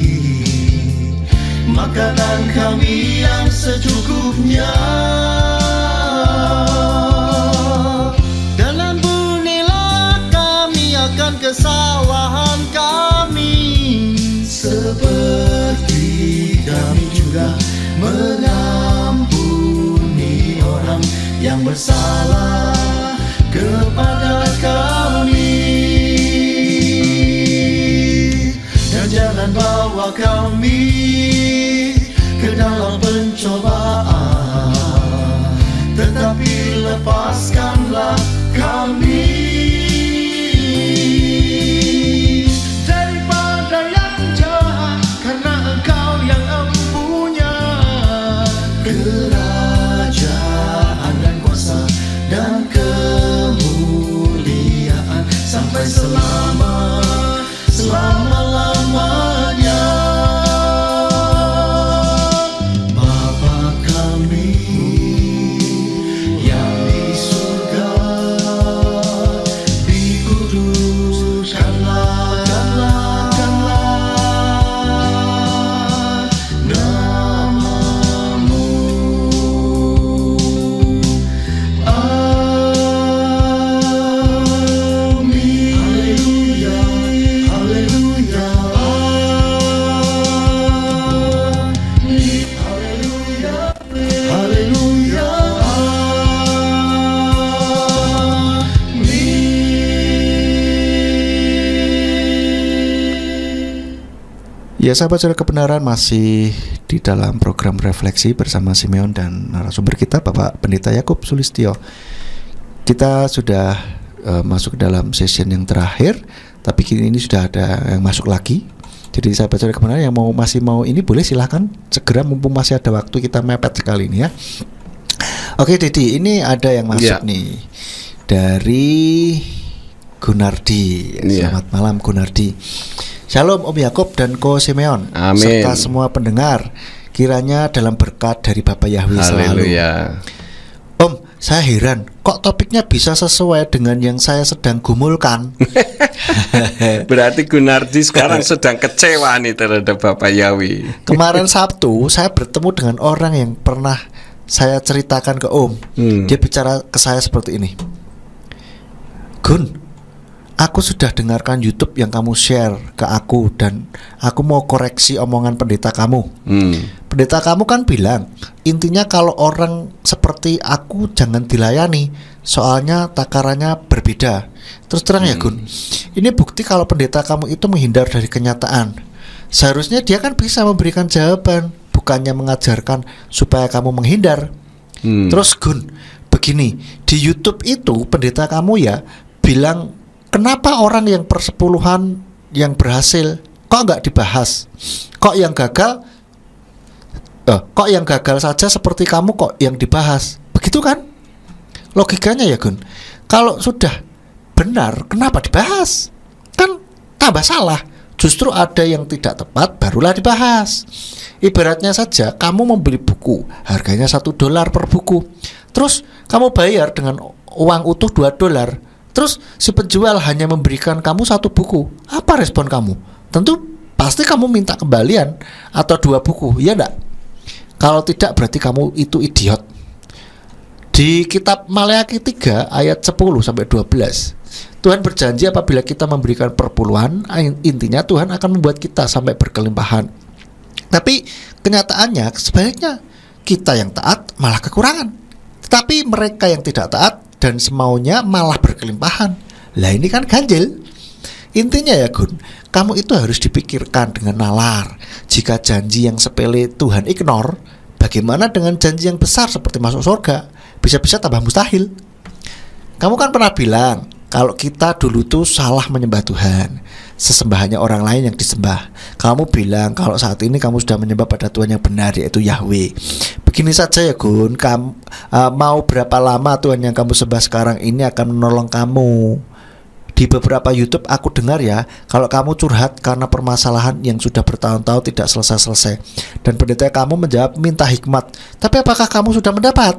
makanan kami yang secukupnya, dan ampunilah kami akan kesalahan kami, seperti kami juga mengampuni orang yang bersalah kepada kami. Dan jangan bawa kami ke dalam pencobaan, tetapi lepaskanlah kami daripada yang jahat, karena Engkau yang empunya kerajaan dan kuasa dan kemuliaan sampai selama-lamanya. Bapa kami yang di surga, dikuduskanlah namamu. Ya sahabat saudara kebenaran, masih di dalam program refleksi bersama Simeon dan narasumber kita Bapak Pendeta Yakub Sulistyo. Kita sudah masuk dalam session yang terakhir, tapi kini ini sudah ada yang masuk lagi. Jadi sahabat saudara kebenaran yang masih mau ini boleh silahkan segera, mumpung masih ada waktu, kita mepet sekali ini ya. Oke Dedi, ini ada yang masuk nih dari Gunardi. Selamat malam Gunardi. Shalom Om Yakub dan Ko Simeon. Amin. Serta semua pendengar, kiranya dalam berkat dari Bapa Yahweh selalu. Om, saya heran, kok topiknya bisa sesuai dengan yang saya sedang gumulkan. Berarti Gunardi sekarang sedang kecewa nih terhadap Bapak Yahweh. Kemarin Sabtu saya bertemu dengan orang yang pernah saya ceritakan ke Om. Dia bicara ke saya seperti ini. Gun, aku sudah dengarkan YouTube yang kamu share ke aku, dan aku mau koreksi omongan pendeta kamu. Pendeta kamu kan bilang, intinya kalau orang seperti aku jangan dilayani, soalnya takarannya berbeda. Terus terang ya Gun, ini bukti kalau pendeta kamu itu menghindar dari kenyataan. Seharusnya dia kan bisa memberikan jawaban, bukannya mengajarkan supaya kamu menghindar. Terus Gun, begini, di YouTube itu pendeta kamu ya bilang, kenapa orang yang persepuluhan yang berhasil kok nggak dibahas? Kok yang gagal? Kok yang gagal saja seperti kamu kok yang dibahas? Begitu kan? Logikanya ya Gun. Kalau sudah benar, kenapa dibahas? Kan tambah salah. Justru ada yang tidak tepat barulah dibahas. Ibaratnya saja kamu membeli buku, harganya $1 per buku. Terus kamu bayar dengan uang utuh $2. Terus si penjual hanya memberikan kamu 1 buku. Apa respon kamu? Tentu pasti kamu minta kembalian atau 2 buku, ya enggak? Kalau tidak berarti kamu itu idiot. Di kitab Maleakhi 3 ayat 10 sampai 12, Tuhan berjanji apabila kita memberikan perpuluhan, intinya Tuhan akan membuat kita sampai berkelimpahan. Tapi kenyataannya sebaliknya, kita yang taat malah kekurangan, tetapi mereka yang tidak taat dan semaunya malah berkelimpahan. Lah ini kan ganjil. Intinya ya Gun, kamu itu harus dipikirkan dengan nalar. Jika janji yang sepele Tuhan ignore, bagaimana dengan janji yang besar seperti masuk surga? Bisa-bisa tambah mustahil. Kamu kan pernah bilang kalau kita dulu tuh salah menyembah Tuhan, sesembahannya orang lain yang disembah. Kamu bilang kalau saat ini kamu sudah menyembah pada Tuhan yang benar, yaitu Yahweh. Begini saja ya Gun, mau berapa lama Tuhan yang kamu sembah sekarang ini akan menolong kamu. Di beberapa YouTube aku dengar ya, kalau kamu curhat karena permasalahan yang sudah bertahun-tahun tidak selesai-selesai, dan pendeta kamu menjawab minta hikmat, tapi apakah kamu sudah mendapat?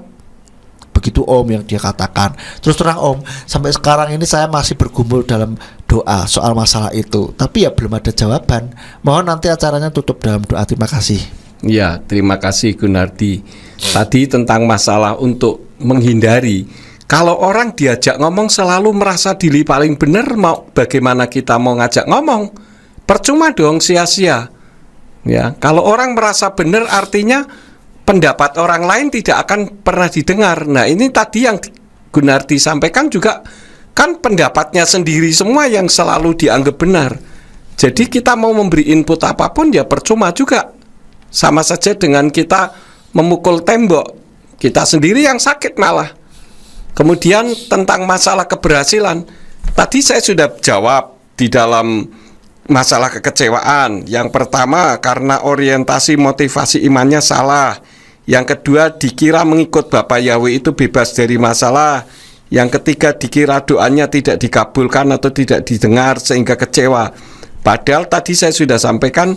Begitu Om yang dia katakan. Terus terang Om, sampai sekarang ini saya masih bergumul dalam doa soal masalah itu, tapi ya belum ada jawaban. Mohon nanti acaranya tutup dalam doa. Terima kasih. Ya, terima kasih Gunardi. Tadi tentang masalah untuk menghindari. Kalau orang diajak ngomong selalu merasa diri paling benar, mau bagaimana kita mau ngajak ngomong? Percuma dong, sia-sia. Ya, kalau orang merasa benar artinya pendapat orang lain tidak akan pernah didengar. Nah ini tadi yang Gunardi sampaikan juga kan pendapatnya sendiri semua yang selalu dianggap benar. Jadi kita mau memberi input apapun ya percuma juga. Sama saja dengan kita memukul tembok, kita sendiri yang sakit malah. Kemudian tentang masalah keberhasilan, tadi saya sudah jawab di dalam masalah kekecewaan. Yang pertama karena orientasi motivasi imannya salah. Yang kedua dikira mengikut Bapak Yahweh itu bebas dari masalah. Yang ketiga dikira doanya tidak dikabulkan atau tidak didengar sehingga kecewa. Padahal tadi saya sudah sampaikan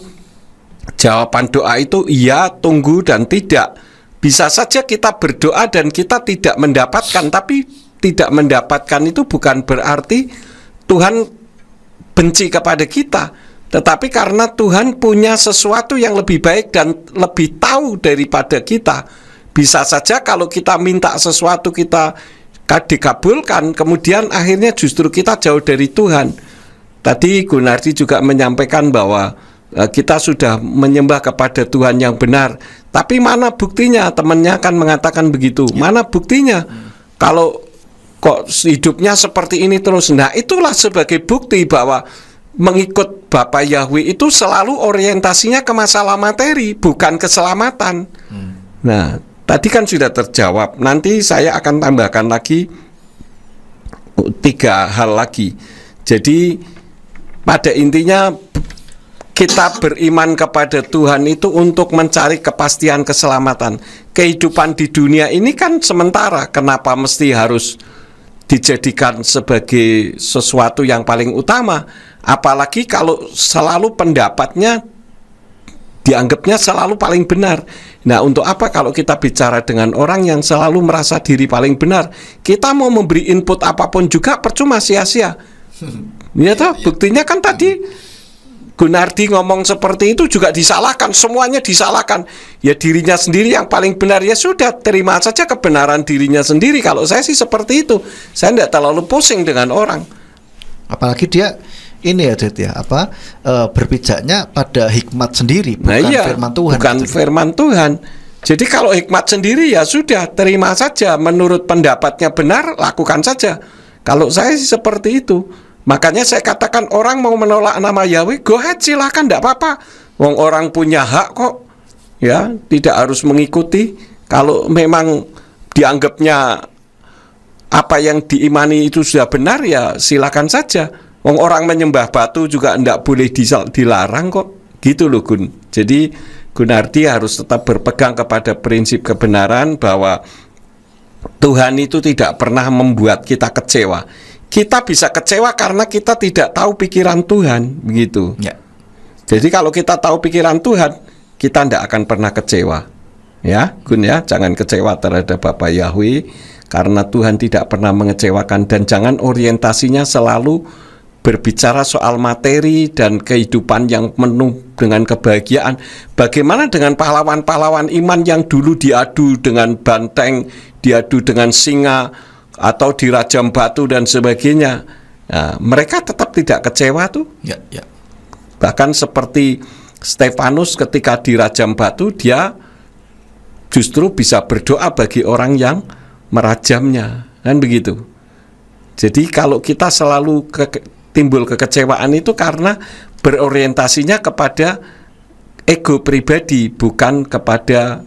jawaban doa itu iya, tunggu, dan tidak. Bisa saja kita berdoa dan kita tidak mendapatkan, tapi tidak mendapatkan itu bukan berarti Tuhan benci kepada kita, tetapi karena Tuhan punya sesuatu yang lebih baik dan lebih tahu daripada kita. Bisa saja kalau kita minta sesuatu kita dikabulkan, kemudian akhirnya justru kita jauh dari Tuhan. Tadi Gunardi juga menyampaikan bahwa kita sudah menyembah kepada Tuhan yang benar, tapi mana buktinya? Temannya akan mengatakan begitu. Mana buktinya? Kalau kok hidupnya seperti ini terus. Nah itulah sebagai bukti bahwa mengikut Bapak Yahweh itu selalu orientasinya ke masalah materi, bukan keselamatan. Nah tadi kan sudah terjawab. Nanti saya akan tambahkan lagi 3 hal lagi. Jadi pada intinya kita beriman kepada Tuhan itu untuk mencari kepastian keselamatan. Kehidupan di dunia ini kan sementara. Kenapa mesti harus dijadikan sebagai sesuatu yang paling utama? Apalagi kalau selalu pendapatnya dianggapnya selalu paling benar. Nah, untuk apa kalau kita bicara dengan orang yang selalu merasa diri paling benar? Kita mau memberi input apapun juga percuma, sia-sia. Ya toh, buktinya kan tadi Gunardi ngomong seperti itu juga disalahkan, semuanya disalahkan. Ya dirinya sendiri yang paling benar, ya sudah terima saja kebenaran dirinya sendiri. Kalau saya sih seperti itu, saya tidak terlalu pusing dengan orang. Apalagi dia ini ya Ded ya, berpijaknya pada hikmat sendiri, bukan firman Tuhan. Bukan gitu. Firman Tuhan. Jadi kalau hikmat sendiri ya sudah terima saja, menurut pendapatnya benar, lakukan saja. Kalau saya sih seperti itu. Makanya saya katakan orang mau menolak nama Yahweh, go ahead, silakan, tidak apa-apa. Wong orang punya hak kok, ya tidak harus mengikuti. Kalau memang dianggapnya apa yang diimani itu sudah benar, ya silakan saja. Wong orang menyembah batu juga tidak boleh dilarang kok, gitu loh Gun. Jadi Gunardi harus tetap berpegang kepada prinsip kebenaran bahwa Tuhan itu tidak pernah membuat kita kecewa. Kita bisa kecewa karena kita tidak tahu pikiran Tuhan, begitu. Ya. Jadi kalau kita tahu pikiran Tuhan, kita tidak akan pernah kecewa. Ya, Gun ya, jangan kecewa terhadap Bapa Yahweh, karena Tuhan tidak pernah mengecewakan. Dan jangan orientasinya selalu berbicara soal materi dan kehidupan yang penuh dengan kebahagiaan. Bagaimana dengan pahlawan-pahlawan iman yang dulu diadu dengan banteng, diadu dengan singa, atau dirajam batu dan sebagainya. Nah, mereka tetap tidak kecewa tuh. Ya, ya. Bahkan seperti Stefanus ketika dirajam batu, dia justru bisa berdoa bagi orang yang merajamnya, kan begitu. Jadi kalau kita selalu timbul kekecewaan itu karena berorientasinya kepada ego pribadi, bukan kepada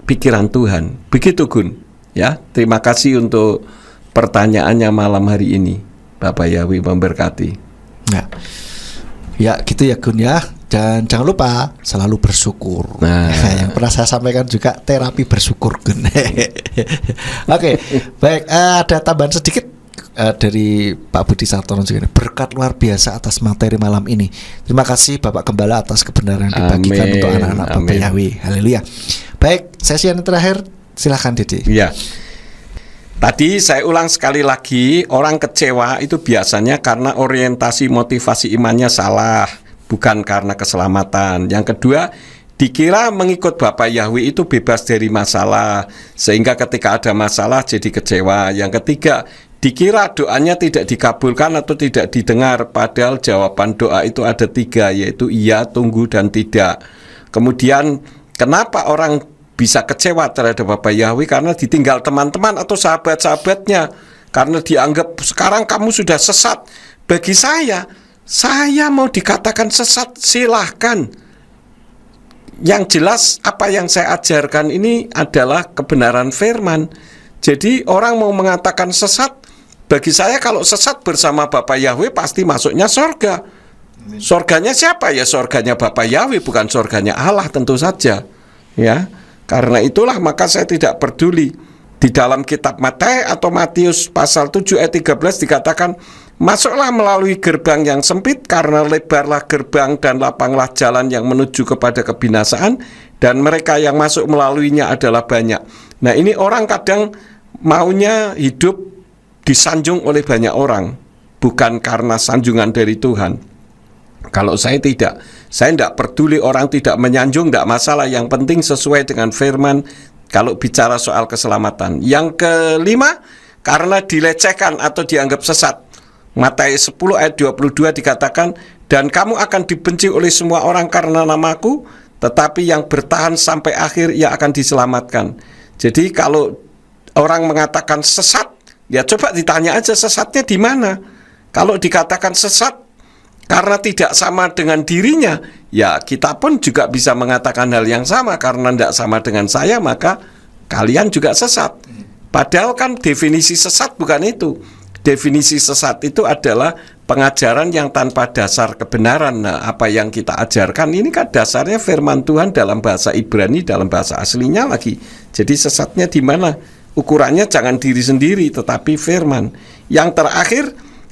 pikiran Tuhan. Begitu, Gun. Ya, terima kasih untuk pertanyaannya malam hari ini. Bapak Yahweh memberkati. Ya. Ya gitu ya Gun ya. Dan jangan lupa selalu bersyukur. Nah, yang pernah saya sampaikan juga terapi bersyukur Gun. Oke, baik. Ada tambahan sedikit dari Pak Budi Sartono juga. Berkat luar biasa atas materi malam ini. Terima kasih Bapak Gembala atas kebenaran yang dibagikan untuk anak-anak Bapak Yahweh. Haleluya. Baik, sesi yang terakhir silahkan Dede. Ya. Tadi saya ulang sekali lagi, orang kecewa itu biasanya karena orientasi motivasi imannya salah, bukan karena keselamatan. Yang kedua, dikira mengikut Bapa Yahweh itu bebas dari masalah, sehingga ketika ada masalah jadi kecewa. Yang ketiga, dikira doanya tidak dikabulkan atau tidak didengar, padahal jawaban doa itu ada 3, yaitu iya, tunggu, dan tidak. Kemudian kenapa orang bisa kecewa terhadap Bapa Yahweh? Karena ditinggal teman-teman atau sahabat-sahabatnya, karena dianggap sekarang kamu sudah sesat. Bagi saya mau dikatakan sesat, silahkan. Yang jelas apa yang saya ajarkan ini adalah kebenaran firman. Jadi orang mau mengatakan sesat, bagi saya kalau sesat bersama Bapa Yahweh pasti masuknya sorga. Sorganya siapa? Ya sorganya Bapa Yahweh, bukan sorganya Allah tentu saja. Ya, karena itulah maka saya tidak peduli. Di dalam kitab Matius atau Matius pasal 7 ayat 13 dikatakan, masuklah melalui gerbang yang sempit, karena lebarlah gerbang dan lapanglah jalan yang menuju kepada kebinasaan, dan mereka yang masuk melaluinya adalah banyak. Nah, ini orang kadang maunya hidup disanjung oleh banyak orang, bukan karena sanjungan dari Tuhan. Kalau saya tidak peduli orang tidak menyanjung, tidak masalah. Yang penting sesuai dengan firman kalau bicara soal keselamatan. Yang kelima, karena dilecehkan atau dianggap sesat. Matius 10 ayat 22 dikatakan, dan kamu akan dibenci oleh semua orang karena namaku, tetapi yang bertahan sampai akhir ia akan diselamatkan. Jadi kalau orang mengatakan sesat, ya coba ditanya aja sesatnya di mana. Kalau dikatakan sesat karena tidak sama dengan dirinya, ya kita pun juga bisa mengatakan hal yang sama. Karena tidak sama dengan saya, maka kalian juga sesat. Padahal kan definisi sesat bukan itu. Definisi sesat itu adalah pengajaran yang tanpa dasar kebenaran. Nah, apa yang kita ajarkan ini kan dasarnya firman Tuhan dalam bahasa Ibrani, dalam bahasa aslinya lagi. Jadi sesatnya di mana? Ukurannya jangan diri sendiri, tetapi firman. Yang terakhir,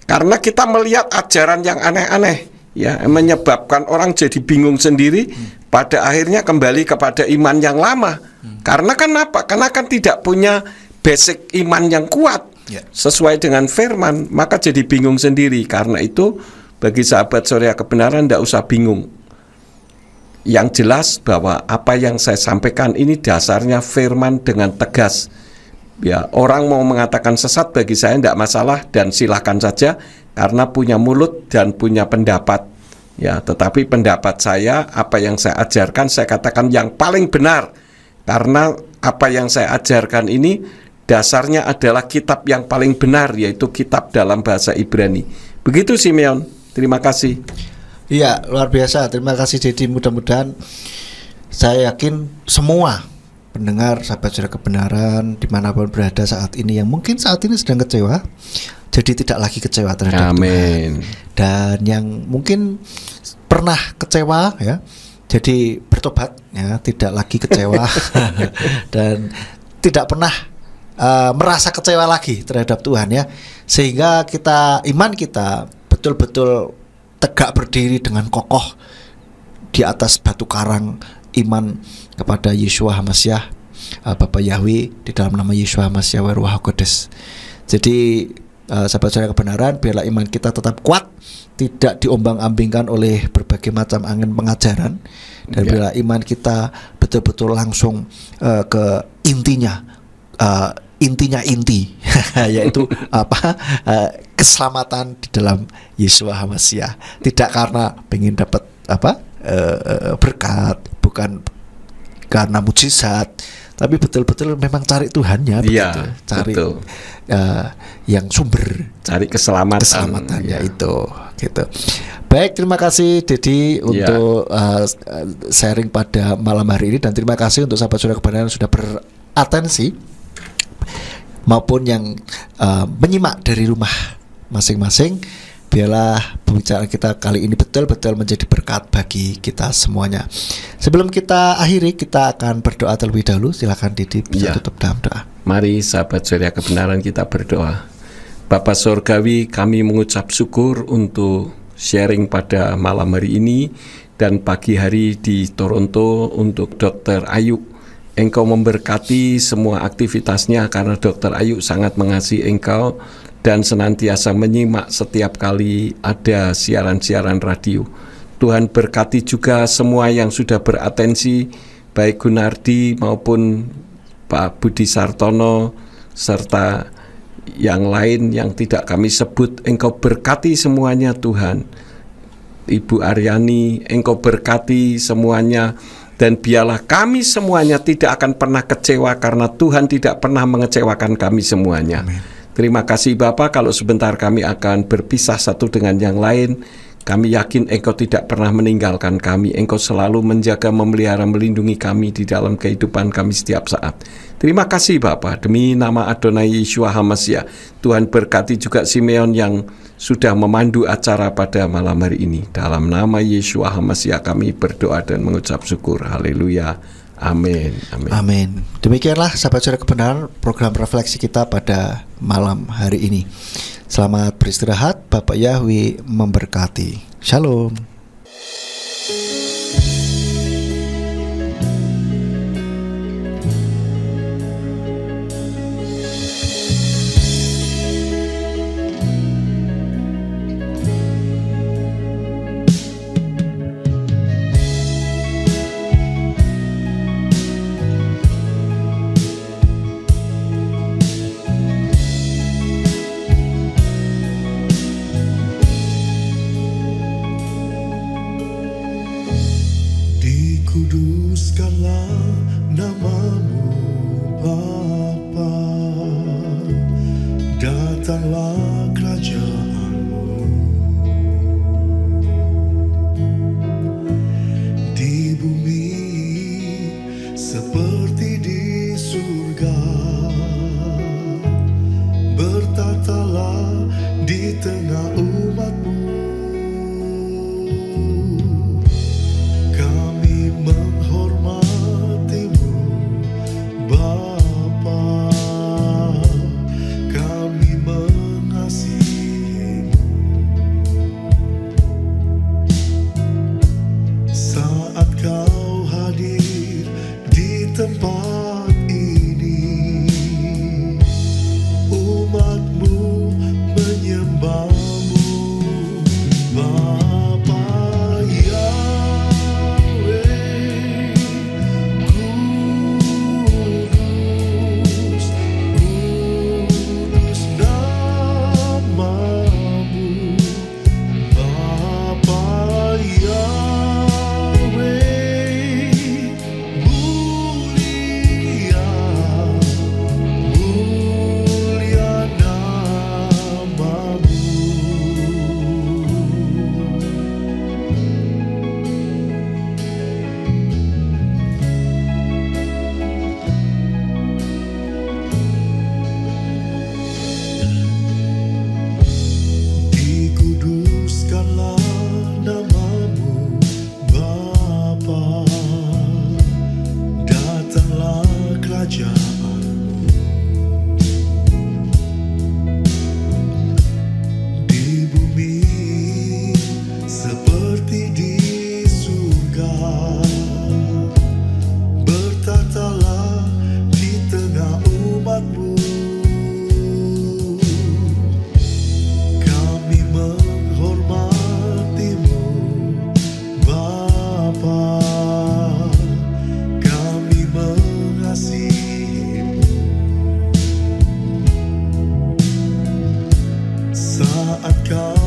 karena kita melihat ajaran yang aneh-aneh, ya, menyebabkan orang jadi bingung sendiri, pada akhirnya kembali kepada iman yang lama. Karena kan apa? Karena kan tidak punya basic iman yang kuat sesuai dengan firman, maka jadi bingung sendiri. Karena itu bagi sahabat Surya Kebenaran tidak usah bingung. Yang jelas bahwa apa yang saya sampaikan ini dasarnya firman dengan tegas. Ya, orang mau mengatakan sesat bagi saya tidak masalah, dan silakan saja, karena punya mulut dan punya pendapat. Ya, tetapi pendapat saya, apa yang saya ajarkan, saya katakan yang paling benar. Karena apa yang saya ajarkan ini dasarnya adalah kitab yang paling benar, yaitu kitab dalam bahasa Ibrani. Begitu Simeon, terima kasih. Iya, luar biasa. Terima kasih Dedi. Mudah-mudahan, saya yakin semua pendengar sahabat Surya Kebenaran dimanapun berada saat ini, yang mungkin saat ini sedang kecewa, jadi tidak lagi kecewa terhadap Tuhan. Dan yang mungkin pernah kecewa, ya, jadi bertobat, ya, tidak lagi kecewa dan tidak pernah merasa kecewa lagi terhadap Tuhan, ya, sehingga iman kita betul-betul tegak berdiri dengan kokoh di atas batu karang iman kepada Yeshua HaMashiach, Bapa Yahweh, di dalam nama Yeshua HaMashiach wa Ruach HaKodes. Jadi sahabat saudara kebenaran, biarlah iman kita tetap kuat, tidak diombang-ambingkan oleh berbagai macam angin pengajaran, dan biarlah iman kita betul-betul langsung ke intinya, inti yaitu keselamatan di dalam Yeshua HaMashiach. Tidak karena pengen dapat berkat, bukan karena mujizat, tapi betul-betul memang cari Tuhannya, begitu. Cari yang sumber, cari keselamatannya itu, gitu. Baik, terima kasih Dedi untuk sharing pada malam hari ini, dan terima kasih untuk sahabat saudara kebenaran yang sudah beratensi maupun yang menyimak dari rumah masing-masing. Biarlah pembicaraan kita kali ini betul-betul menjadi berkat bagi kita semuanya. Sebelum kita akhiri, kita akan berdoa terlebih dahulu. Silakan Didi bisa tutup dalam doa. Mari sahabat surya kebenaran kita berdoa. Bapa Surgawi, kami mengucap syukur untuk sharing pada malam hari ini dan pagi hari di Toronto untuk Dr. Ayu. Engkau memberkati semua aktivitasnya, karena Dr. Ayu sangat mengasihi Engkau dan senantiasa menyimak setiap kali ada siaran-siaran radio. Tuhan berkati juga semua yang sudah beratensi, baik Gunardi maupun Pak Budi Sartono serta yang lain yang tidak kami sebut. Engkau berkati semuanya Tuhan. Ibu Aryani, Engkau berkati semuanya, dan biarlah kami semuanya tidak akan pernah kecewa, karena Tuhan tidak pernah mengecewakan kami semuanya. Amen. Terima kasih Bapa, kalau sebentar kami akan berpisah satu dengan yang lain, kami yakin Engkau tidak pernah meninggalkan kami. Engkau selalu menjaga, memelihara, melindungi kami di dalam kehidupan kami setiap saat. Terima kasih Bapa, demi nama Adonai Yeshua HaMashiach. Tuhan berkati juga Simeon yang sudah memandu acara pada malam hari ini. Dalam nama Yeshua HaMashiach kami berdoa dan mengucap syukur. Haleluya. Amin. Amin. Amin. Demikianlah sahabat saudara kebenaran, program refleksi kita pada malam hari ini. Selamat beristirahat. Bapak Yahweh memberkati. Shalom. Dikuduskanlah namamu Bapa, datanglah kerajaanmu di bumi seperti di surga. Bertatalah di tengah umatmu. Menghormatimu Bapa, kami kau